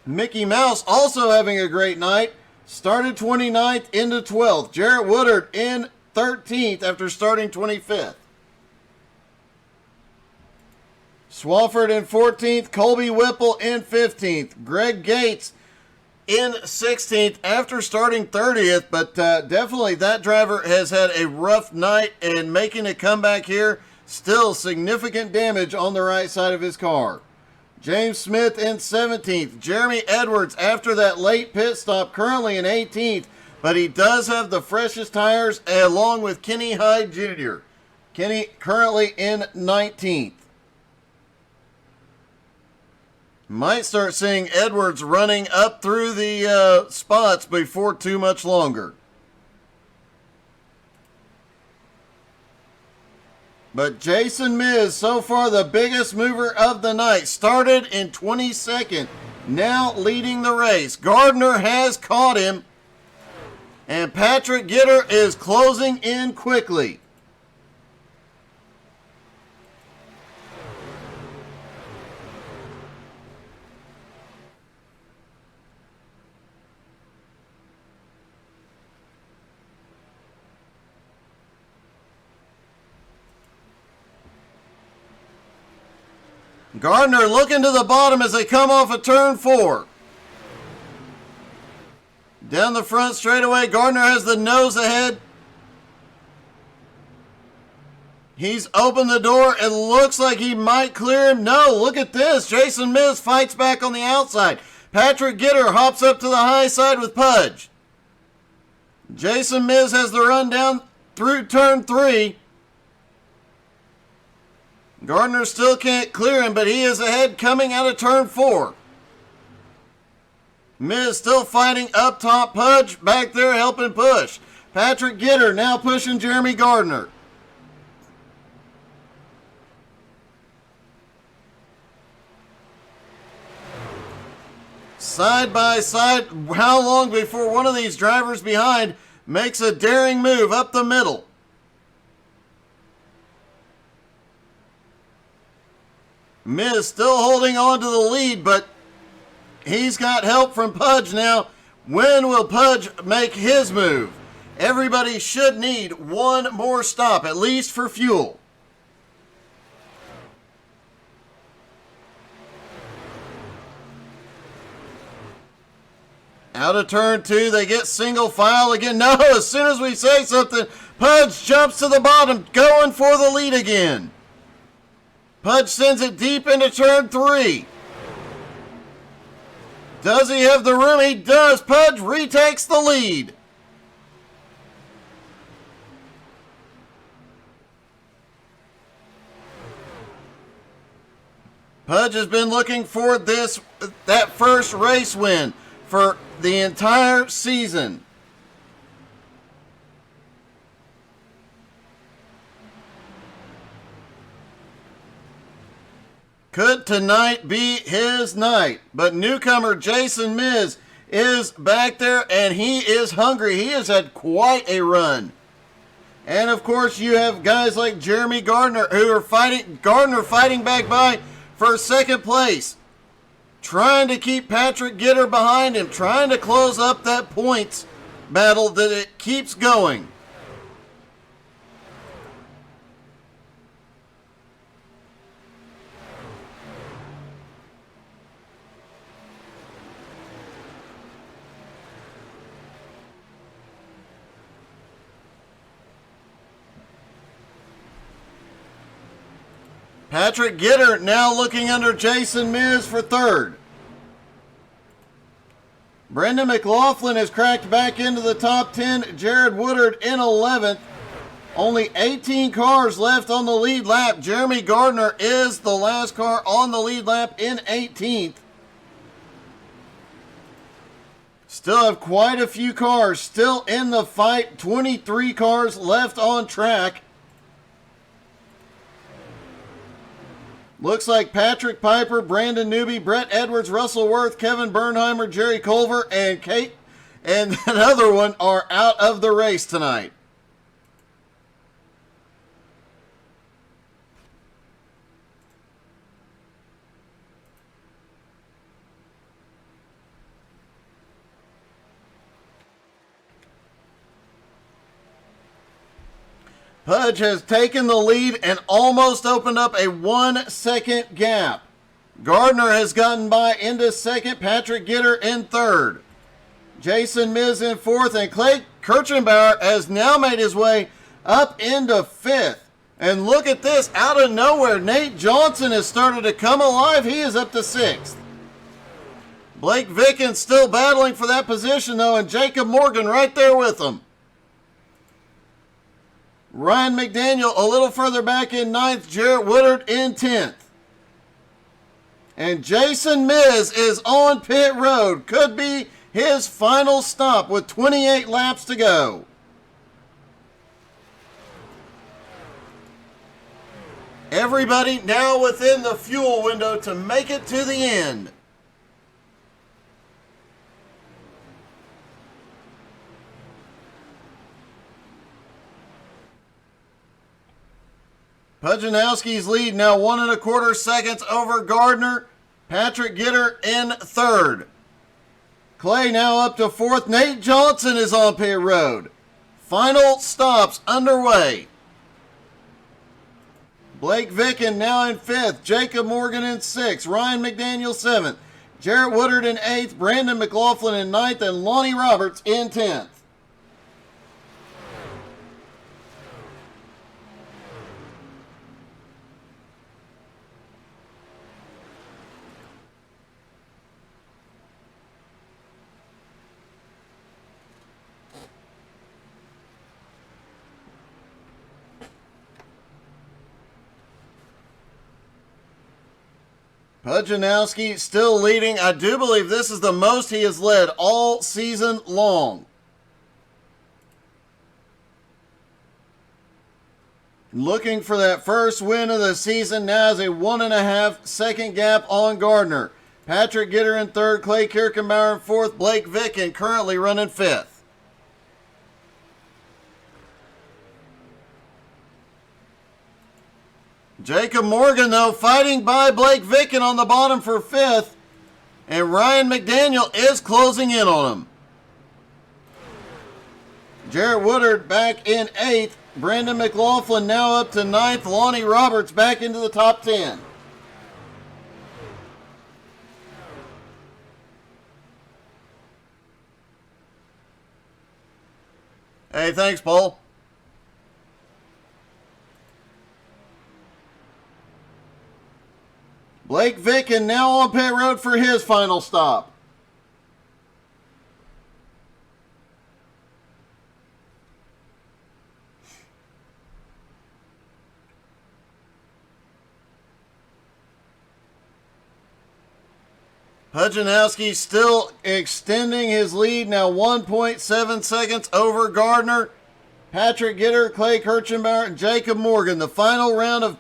S1: Mickey Mouse also having a great night. Started 29th into 12th. Jarrett Woodard in 13th after starting 25th. Swafford in 14th. Colby Whipple in 15th. Greg Gates in 16th after starting 30th, but definitely that driver has had a rough night and making a comeback here. Still significant damage on the right side of his car. James Smith in 17th. Jeremy Edwards after that late pit stop currently in 18th, but he does have the freshest tires along with Kenny Hyde Jr. Kenny currently in 19th. Might start seeing Edwards running up through the spots before too much longer. But Jason Miz, so far the biggest mover of the night, started in 22nd, now leading the race. Gardner has caught him, and Patrick Gitter is closing in quickly. Gardner looking to the bottom as they come off of turn 4. Down the front straightaway, Gardner has the nose ahead. He's opened the door. It looks like he might clear him. No, look at this. Jason Miz fights back on the outside. Patrick Gitter hops up to the high side with Pudge. Jason Miz has the run down through turn 3. Gardner still can't clear him, but he is ahead coming out of turn 4. Miz still fighting up top. Pudge back there helping push. Patrick Gitter now pushing Jeremy Gardner. Side by side, how long before one of these drivers behind makes a daring move up the middle? Miz still holding on to the lead, but he's got help from Pudge now. When will Pudge make his move? Everybody should need one more stop, at least for fuel. Out of turn 2, they get single file again. No, as soon as we say something, Pudge jumps to the bottom, going for the lead again. Pudge sends it deep into turn 3. Does he have the room? He does. Pudge retakes the lead. Pudge has been looking for that first race win for the entire season. Could tonight be his night? But newcomer Jason Miz is back there, and he is hungry. He has had quite a run. And of course, you have guys like Jeremy Gardner who are fighting. Gardner fighting back by for second place, trying to keep Patrick Gitter behind him, trying to close up that points battle that it keeps going. Patrick Gitter now looking under Jason Miz for third. Brendan McLaughlin has cracked back into the top 10. Jared Woodard in 11th. Only 18 cars left on the lead lap. Jeremy Gardner is the last car on the lead lap in 18th. Still have quite a few cars still in the fight. 23 cars left on track. Looks like Patrick Piper, Brandon Newby, Brett Edwards, Russell Worth, Kevin Bernheimer, Jerry Culver, and Kate and another one are out of the race tonight. Pudge has taken the lead and almost opened up a 1 second gap. Gardner has gotten by into second, Patrick Gitter in third. Jason Miz in fourth, and Clay Kirchenbauer has now made his way up into fifth. And look at this, out of nowhere, Nate Johnson has started to come alive. He is up to sixth. Blake Vickens still battling for that position though, and Jacob Morgan right there with him. Ryan McDaniel a little further back in ninth, Jarrett Woodard in 10th. And Jason Miz is on pit road. Could be his final stop with 28 laps to go. Everybody now within the fuel window to make it to the end. Pujanowski's lead now 1 1/4 seconds over Gardner. Patrick Gitter in third. Clay now up to fourth. Nate Johnson is on pit road. Final stops underway. Blake Vicken now in fifth. Jacob Morgan in sixth. Ryan McDaniel seventh. Jarrett Woodard in eighth. Brandon McLaughlin in ninth. And Lonnie Roberts in 10th. Pujanowski still leading. I do believe this is the most he has led all season long. Looking for that first win of the season. Now is a 1.5 second gap on Gardner. Patrick Gitter in third. Clay Kirchenbauer in fourth. Blake Vicken currently running fifth. Jacob Morgan, though, fighting by Blake Vicken on the bottom for fifth. And Ryan McDaniel is closing in on him. Jarrett Woodard back in eighth. Brandon McLaughlin now up to ninth. Lonnie Roberts back into the top 10. Hey, thanks, Paul. Blake Vicken now on pit road for his final stop. Pujanowski still extending his lead, now 1.7 seconds over Gardner. Patrick Gitter, Clay Kirchenbauer, and Jacob Morgan. The final round of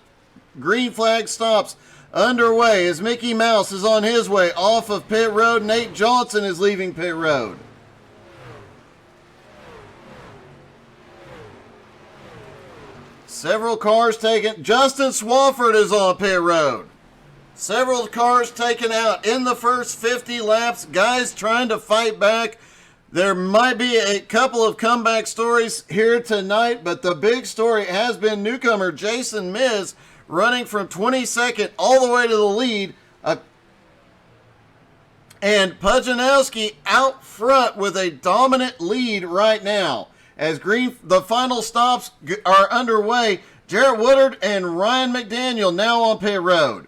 S1: green flag stops underway as Mickey Mouse is on his way off of pit road. Nate Johnson is leaving pit road. Several cars taken. Justin Swafford is on pit road. Several cars taken out in the first 50 laps. Guys trying to fight back. There might be a couple of comeback stories here tonight, but the big story has been newcomer Jason Miz running from 22nd all the way to the lead. And Pujanowski out front with a dominant lead right now. As the final stops are underway, Jarrett Woodard and Ryan McDaniel now on pit road.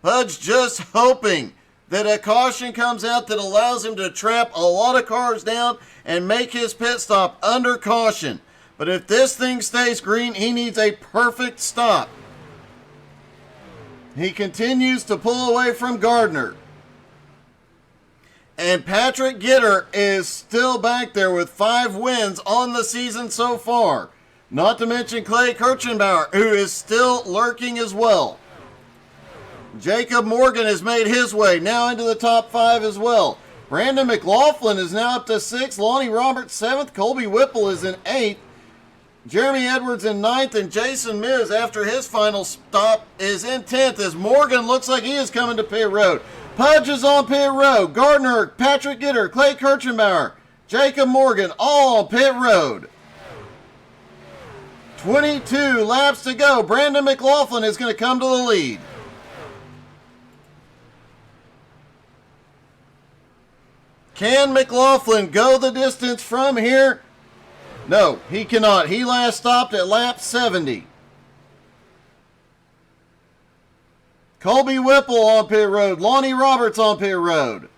S1: Pudge just hoping that a caution comes out that allows him to trap a lot of cars down and make his pit stop under caution. But if this thing stays green, he needs a perfect stop. He continues to pull away from Gardner. And Patrick Gitter is still back there with 5 wins on the season so far. Not to mention Clay Kirchenbauer, who is still lurking as well. Jacob Morgan has made his way now into the top 5 as well. Brandon McLaughlin is now up to 6th. Lonnie Roberts 7th. Colby Whipple is in 8th. Jeremy Edwards in 9th. And Jason Miz, after his final stop, is in 10th as Morgan looks like he is coming to pit road. Pudge is on pit road. Gardner, Patrick Gitter, Clay Kirchenbauer, Jacob Morgan, all on pit road. 22 laps to go. Brandon McLaughlin is going to come to the lead. Can McLaughlin go the distance from here? No, he cannot. He last stopped at lap 70. Colby Whipple on pit road. Lonnie Roberts on pit road.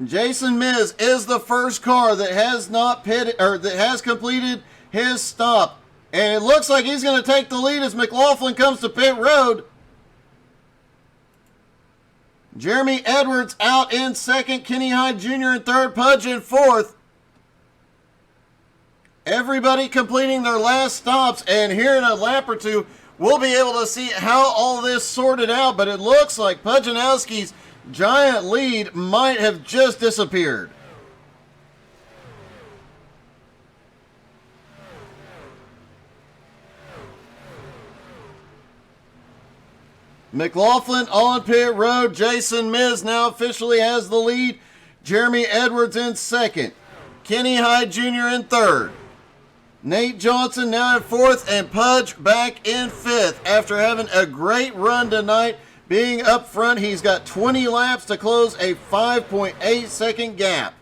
S1: Jason Miz is the first car that has not pitted or that has completed his stop. And it looks like he's going to take the lead as McLaughlin comes to pit road. Jeremy Edwards out in second. Kenny Hyde Jr. in third. Pudge in fourth. Everybody completing their last stops. And here in a lap or two, we'll be able to see how all this sorted out. But it looks like Pudzianowski's giant lead might have just disappeared. McLaughlin on pit road. Jason Miz now officially has the lead. Jeremy Edwards in second. Kenny Hyde Jr. in third. Nate Johnson now in fourth, and Pudge back in fifth after having a great run tonight. Being up front, he's got 20 laps to close a 5.8 second gap.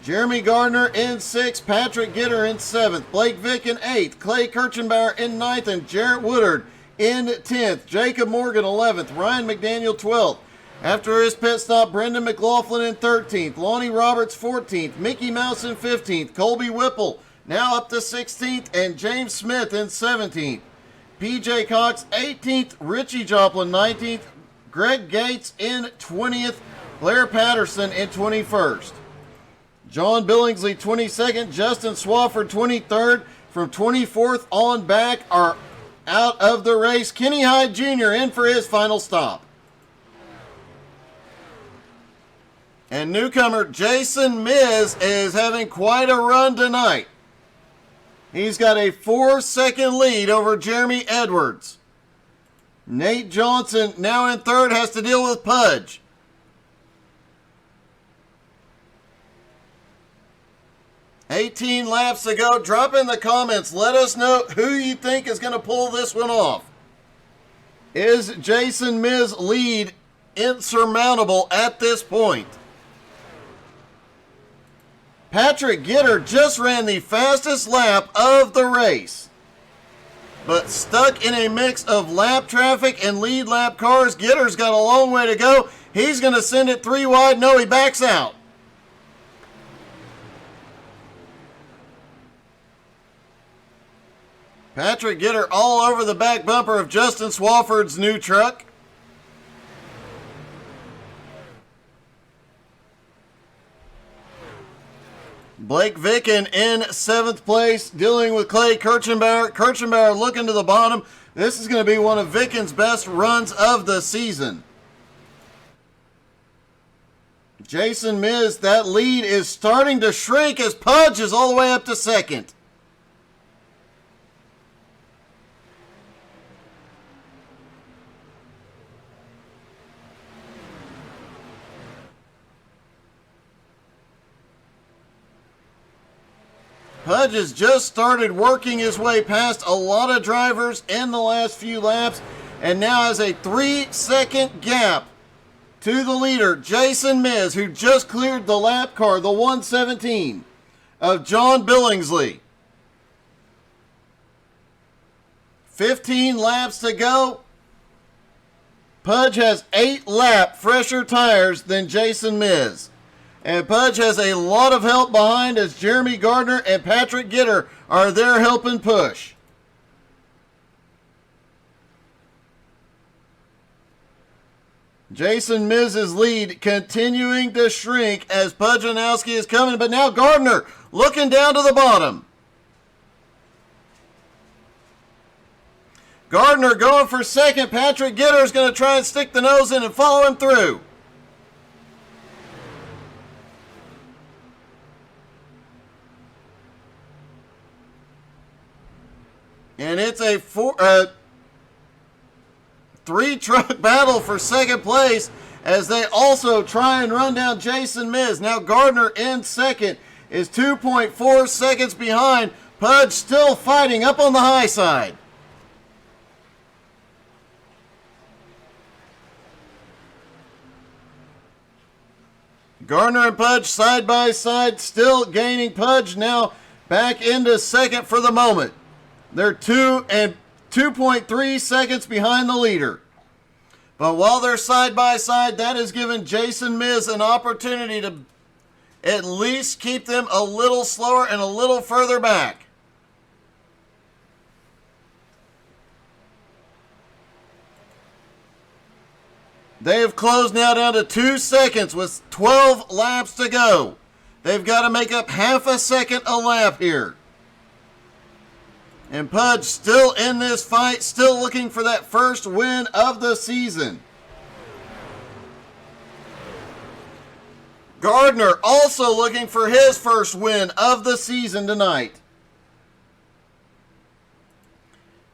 S1: Jeremy Gardner in 6th, Patrick Gitter in 7th, Blake Vick in 8th, Clay Kirchenbauer in 9th, and Jarrett Woodard in 10th. Jacob Morgan 11th, Ryan McDaniel 12th. After his pit stop, Brendan McLaughlin in 13th, Lonnie Roberts 14th, Mickey Mouse in 15th, Colby Whipple now up to 16th, and James Smith in 17th. PJ Cox 18th, Richie Joplin 19th, Greg Gates in 20th, Blair Patterson in 21st. John Billingsley 22nd, Justin Swafford 23rd. From 24th on back are out of the race. Kenny Hyde Jr. in for his final stop. And newcomer Jason Miz is having quite a run tonight. He's got a 4-second lead over Jeremy Edwards. Nate Johnson, now in third, has to deal with Pudge. $18 laps to go. Drop in the comments. Let us know who you think is going to pull this one off. Is Jason Miz's lead insurmountable at this point? Patrick Gitter just ran the fastest lap of the race. But stuck in a mix of lap traffic and lead lap cars, Gitter's got a long way to go. He's going to send it 3 wide. No, he backs out. Patrick Gitter all over the back bumper of Justin Swafford's new truck. Blake Vicken in 7th place, dealing with Clay Kirchenbauer. Kirchenbauer looking to the bottom. This is going to be one of Vicken's best runs of the season. Jason Miz, that lead is starting to shrink as Pudge is all the way up to 2nd. Pudge has just started working his way past a lot of drivers in the last few laps and now has a 3-second gap to the leader, Jason Miz, who just cleared the lap car, the 117 of John Billingsley. 15 laps to go. Pudge has 8 lap fresher tires than Jason Miz. And Pudge has a lot of help behind as Jeremy Gardner and Patrick Gitter are there helping push. Jason Miz's lead continuing to shrink as Pudge and Nowski is coming, but now Gardner looking down to the bottom. Gardner going for second. Patrick Gitter is going to try and stick the nose in and follow him through. And it's a three-truck battle for second place as they also try and run down Jason Miz. Now Gardner in second is 2.4 seconds behind. Pudge still fighting up on the high side. Gardner and Pudge side by side, still gaining. Pudge now back into second for the moment. They're 2.3 seconds behind the leader. But while they're side by side, that has given Jason Miz an opportunity to at least keep them a little slower and a little further back. They have closed now down to 2 seconds with 12 laps to go. They've got to make up half a second a lap here. And Pudge still in this fight, still looking for that first win of the season. Gardner also looking for his first win of the season tonight.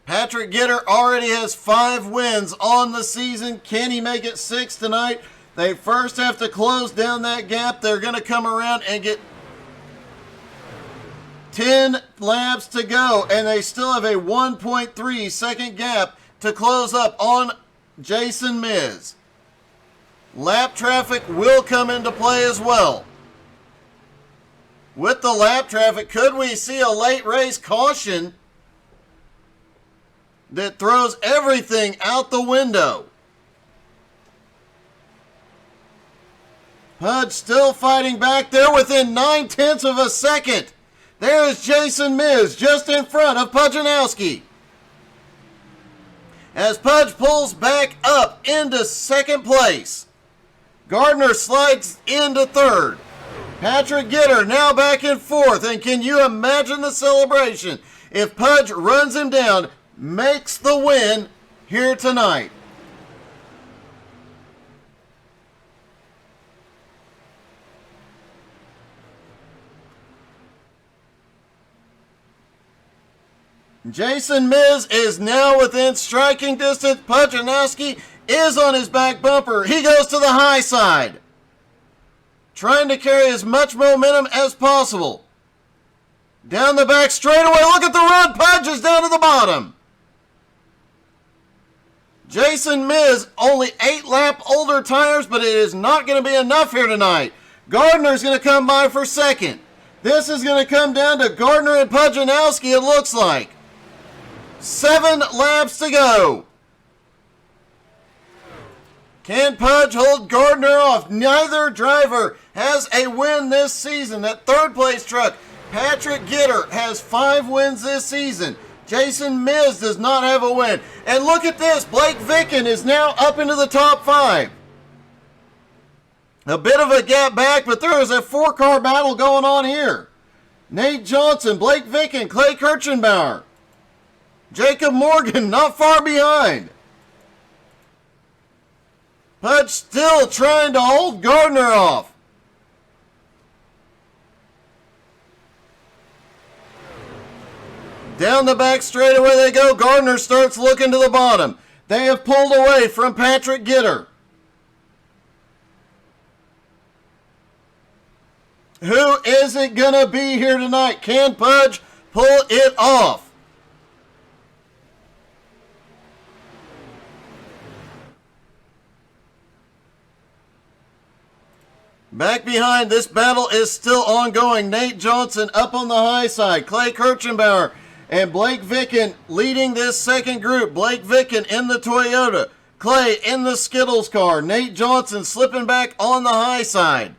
S1: Patrick Gitter already has 5 wins on the season. Can he make it 6 tonight? They first have to close down that gap. They're going to come around and get 10 laps to go, and they still have a 1.3 second gap to close up on Jason Miz. Lap traffic will come into play as well. With the lap traffic, could we see a late race caution that throws everything out the window? Pudge still fighting back there within 9/10 of a second. There is Jason Miz just in front of Pudgeanowski. As Pudge pulls back up into second place, Gardner slides into third. Patrick Gitter now back in fourth. And can you imagine the celebration if Pudge runs him down, makes the win here tonight? Jason Miz is now within striking distance. Pudgeanowski is on his back bumper. He goes to the high side, trying to carry as much momentum as possible. Down the back straightaway. Look at the run. Pudge is down to the bottom. Jason Miz, only 8 lap older tires, but it is not going to be enough here tonight. Gardner's going to come by for second. This is going to come down to Gardner and Pudgeanowski, it looks like. 7 laps to go. Can Pudge hold Gardner off? Neither driver has a win this season. That third place truck, Patrick Gitter, has 5 wins this season. Jason Miz does not have a win. And look at this. Blake Vicken is now up into the top 5. A bit of a gap back, but there is a 4-car battle going on here. Nate Johnson, Blake Vicken, Clay Kirchenbauer, Jacob Morgan not far behind. Pudge still trying to hold Gardner off. Down the back straightaway they go. Gardner starts looking to the bottom. They have pulled away from Patrick Gitter. Who is it going to be here tonight? Can Pudge pull it off? Back behind, this battle is still ongoing. Nate Johnson up on the high side. Clay Kirchenbauer and Blake Vicken leading this second group. Blake Vicken in the Toyota. Clay in the Skittles car. Nate Johnson slipping back on the high side.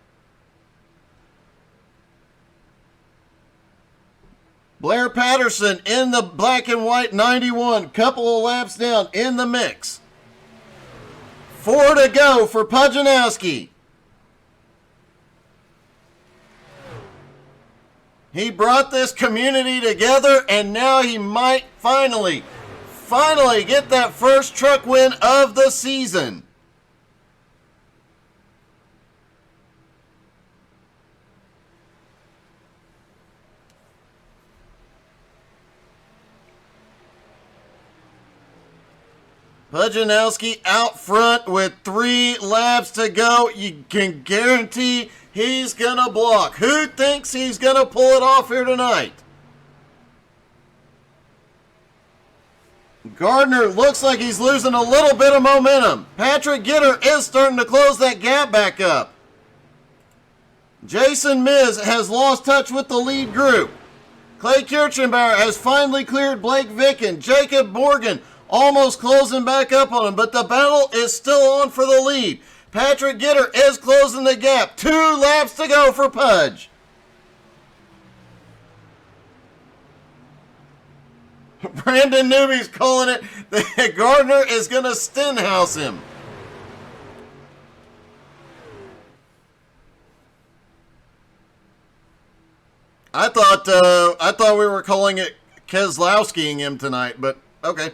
S1: Blair Patterson in the black and white 91, couple of laps down in the mix. 4 to go for Pujanowski. He brought this community together, and now he might finally get that first truck win of the season. Pujanowski out front with 3 laps to go. You can guarantee he's going to block. Who thinks he's going to pull it off here tonight? Gardner looks like he's losing a little bit of momentum. Patrick Gitter is starting to close that gap back up. Jason Miz has lost touch with the lead group. Clay Kirchenbauer has finally cleared Blake Vicken. Jacob Morgan almost closing back up on him, but the battle is still on for the lead. Patrick Gitter is closing the gap. 2 laps to go for Pudge. Brandon Newby's calling it that Gardner is going to Stenhouse him. I thought we were calling it Keselowskiing him tonight, but okay.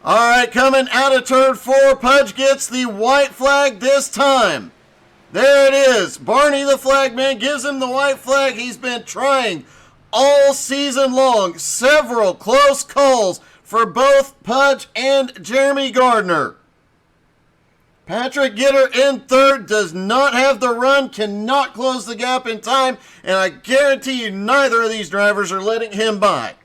S1: All right, coming out of turn 4, Pudge gets the white flag this time. There it is. Barney the flagman gives him the white flag. He's been trying all season long. Several close calls for both Pudge and Jeremy Gardner. Patrick Gitter in third, does not have the run, cannot close the gap in time, and I guarantee you neither of these drivers are letting him by.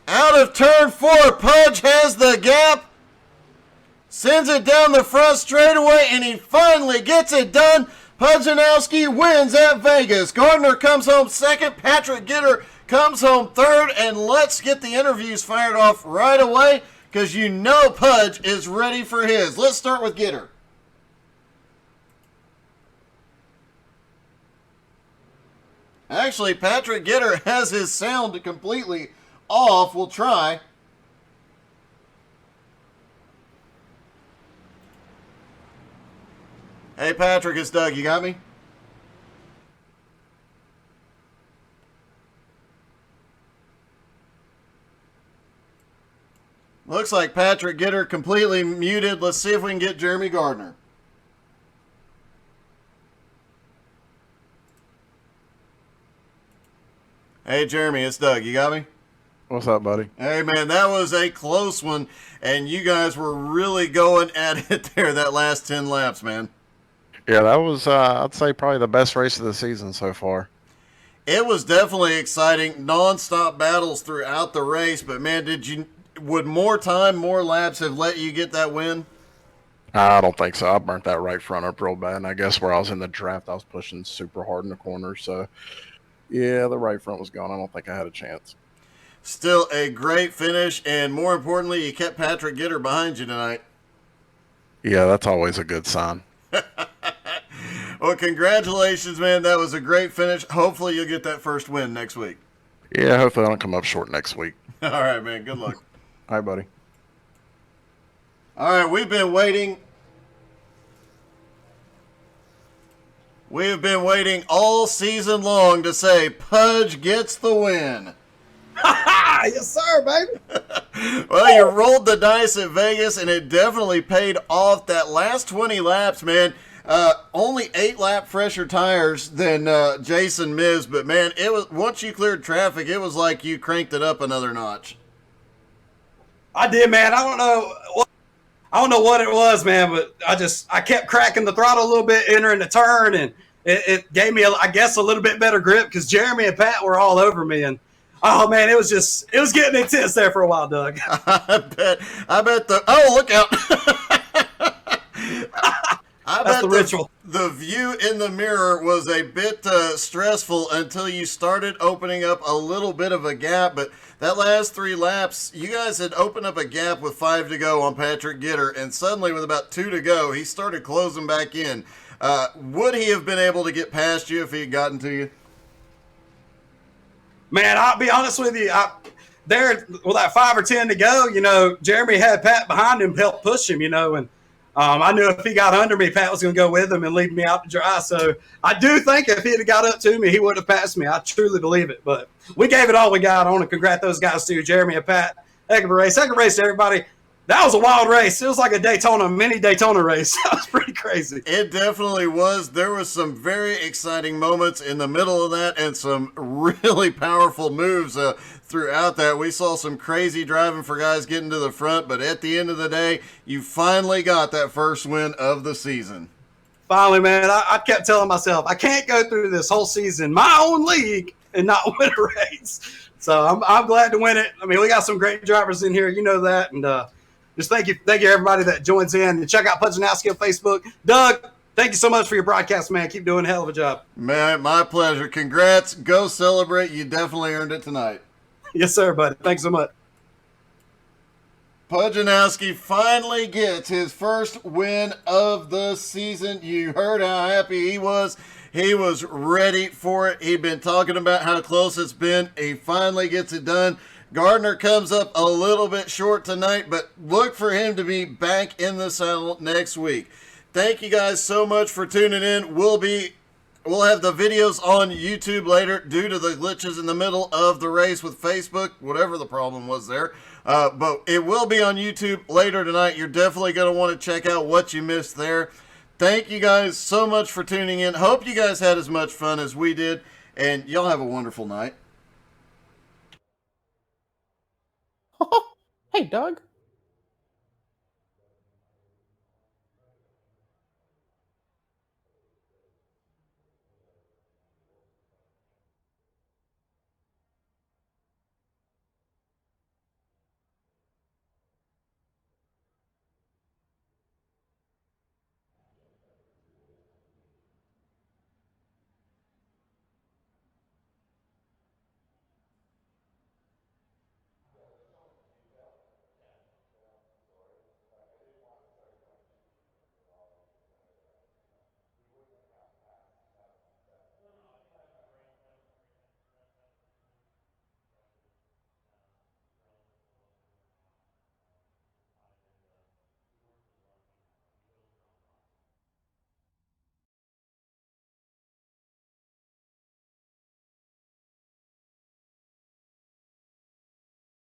S1: Out of turn 4, Pudge has the gap, sends it down the front straightaway, and he finally gets it done. Pujanowski wins at Vegas. Gardner comes home second. Patrick Gitter comes home third, and let's get the interviews fired off right away, because you know Pudge is ready for his. Let's start with Gitter. Actually, Patrick Gitter has his sound completely off. We'll try. Hey, Patrick, it's Doug. You got me? Looks like Patrick Gitter completely muted. Let's see if we can get Jeremy Gardner. Hey, Jeremy, it's Doug. You got me?
S2: What's up, buddy?
S1: Hey, man, that was a close one, and you guys were really going at it there that last 10 laps, man.
S2: Yeah, that was, I'd say, probably the best race of the season so far.
S1: It was definitely exciting. Non-stop battles throughout the race, but, man, would more time, more laps have let you get that win?
S2: I don't think so. I burnt that right front up real bad, and I guess where I was in the draft, I was pushing super hard in the corner, so, yeah, the right front was gone. I don't think I had a chance.
S1: Still a great finish, and more importantly, you kept Patrick Gitter behind you tonight.
S2: Yeah, that's always a good sign.
S1: Well, congratulations, man. That was a great finish. Hopefully you'll get that first win next week.
S2: Yeah, hopefully I don't come up short next week.
S1: All right, man. Good luck.
S2: All right, buddy.
S1: All right, we've been waiting. We have been waiting all season long to say Pudge gets the win.
S4: Yes, sir, baby.
S1: Well, you rolled the dice at Vegas, and it definitely paid off. That last 20 laps, man, only 8-lap fresher tires than Jason Miz, but, man, it was once you cleared traffic, it was like you cranked it up another notch.
S4: I did, man. I don't know what it was, man, but I kept cracking the throttle a little bit entering the turn, and it gave me, I guess, a little bit better grip because Jeremy and Pat were all over me, and oh, man, it was getting intense there for a while, Doug.
S1: I bet look out.
S4: That's the ritual.
S1: The view in the mirror was a bit stressful until you started opening up a little bit of a gap, but that last 3 laps, you guys had opened up a gap with 5 to go on Patrick Gitter, and suddenly with about 2 to go, he started closing back in. Would he have been able to get past you if he had gotten to you?
S4: Man, I'll be honest with you. There, with that 5 or 10 to go, Jeremy had Pat behind him, help push him, and I knew if he got under me, Pat was going to go with him and leave me out to dry. So I do think if he had got up to me, he would have passed me. I truly believe it. But we gave it all we got. I want to congratulate those guys too, Jeremy and Pat. Heck of a race. Heck of a race to everybody. That was a wild race. It was like a mini Daytona race. That was pretty crazy.
S1: It definitely was. There was some very exciting moments in the middle of that and some really powerful moves throughout that. We saw some crazy driving for guys getting to the front, but at the end of the day, you finally got that first win of the season.
S4: Finally, man, I kept telling myself, I can't go through this whole season, my own league, and not win a race. So I'm glad to win it. I mean, we got some great drivers in here. You know that. And just thank you everybody that joins in. And check out Pudge Nowski on Facebook. Doug, thank you so much for your broadcast, man. Keep doing a hell of a job.
S1: Man, my pleasure. Congrats. Go celebrate. You definitely earned it tonight.
S4: Yes, sir, buddy. Thanks so much.
S1: Pudge Nowski finally gets his first win of the season. You heard how happy he was. He was ready for it. He'd been talking about how close it's been. He finally gets it done. Gardner comes up a little bit short tonight, but look for him to be back in the saddle next week. Thank you guys so much for tuning in. We'll have the videos on YouTube later due to the glitches in the middle of the race with Facebook, whatever the problem was there. But it will be on YouTube later tonight. You're definitely going to want to check out what you missed there. Thank you guys so much for tuning in. Hope you guys had as much fun as we did, and y'all have a wonderful night.
S5: Hey, Doug.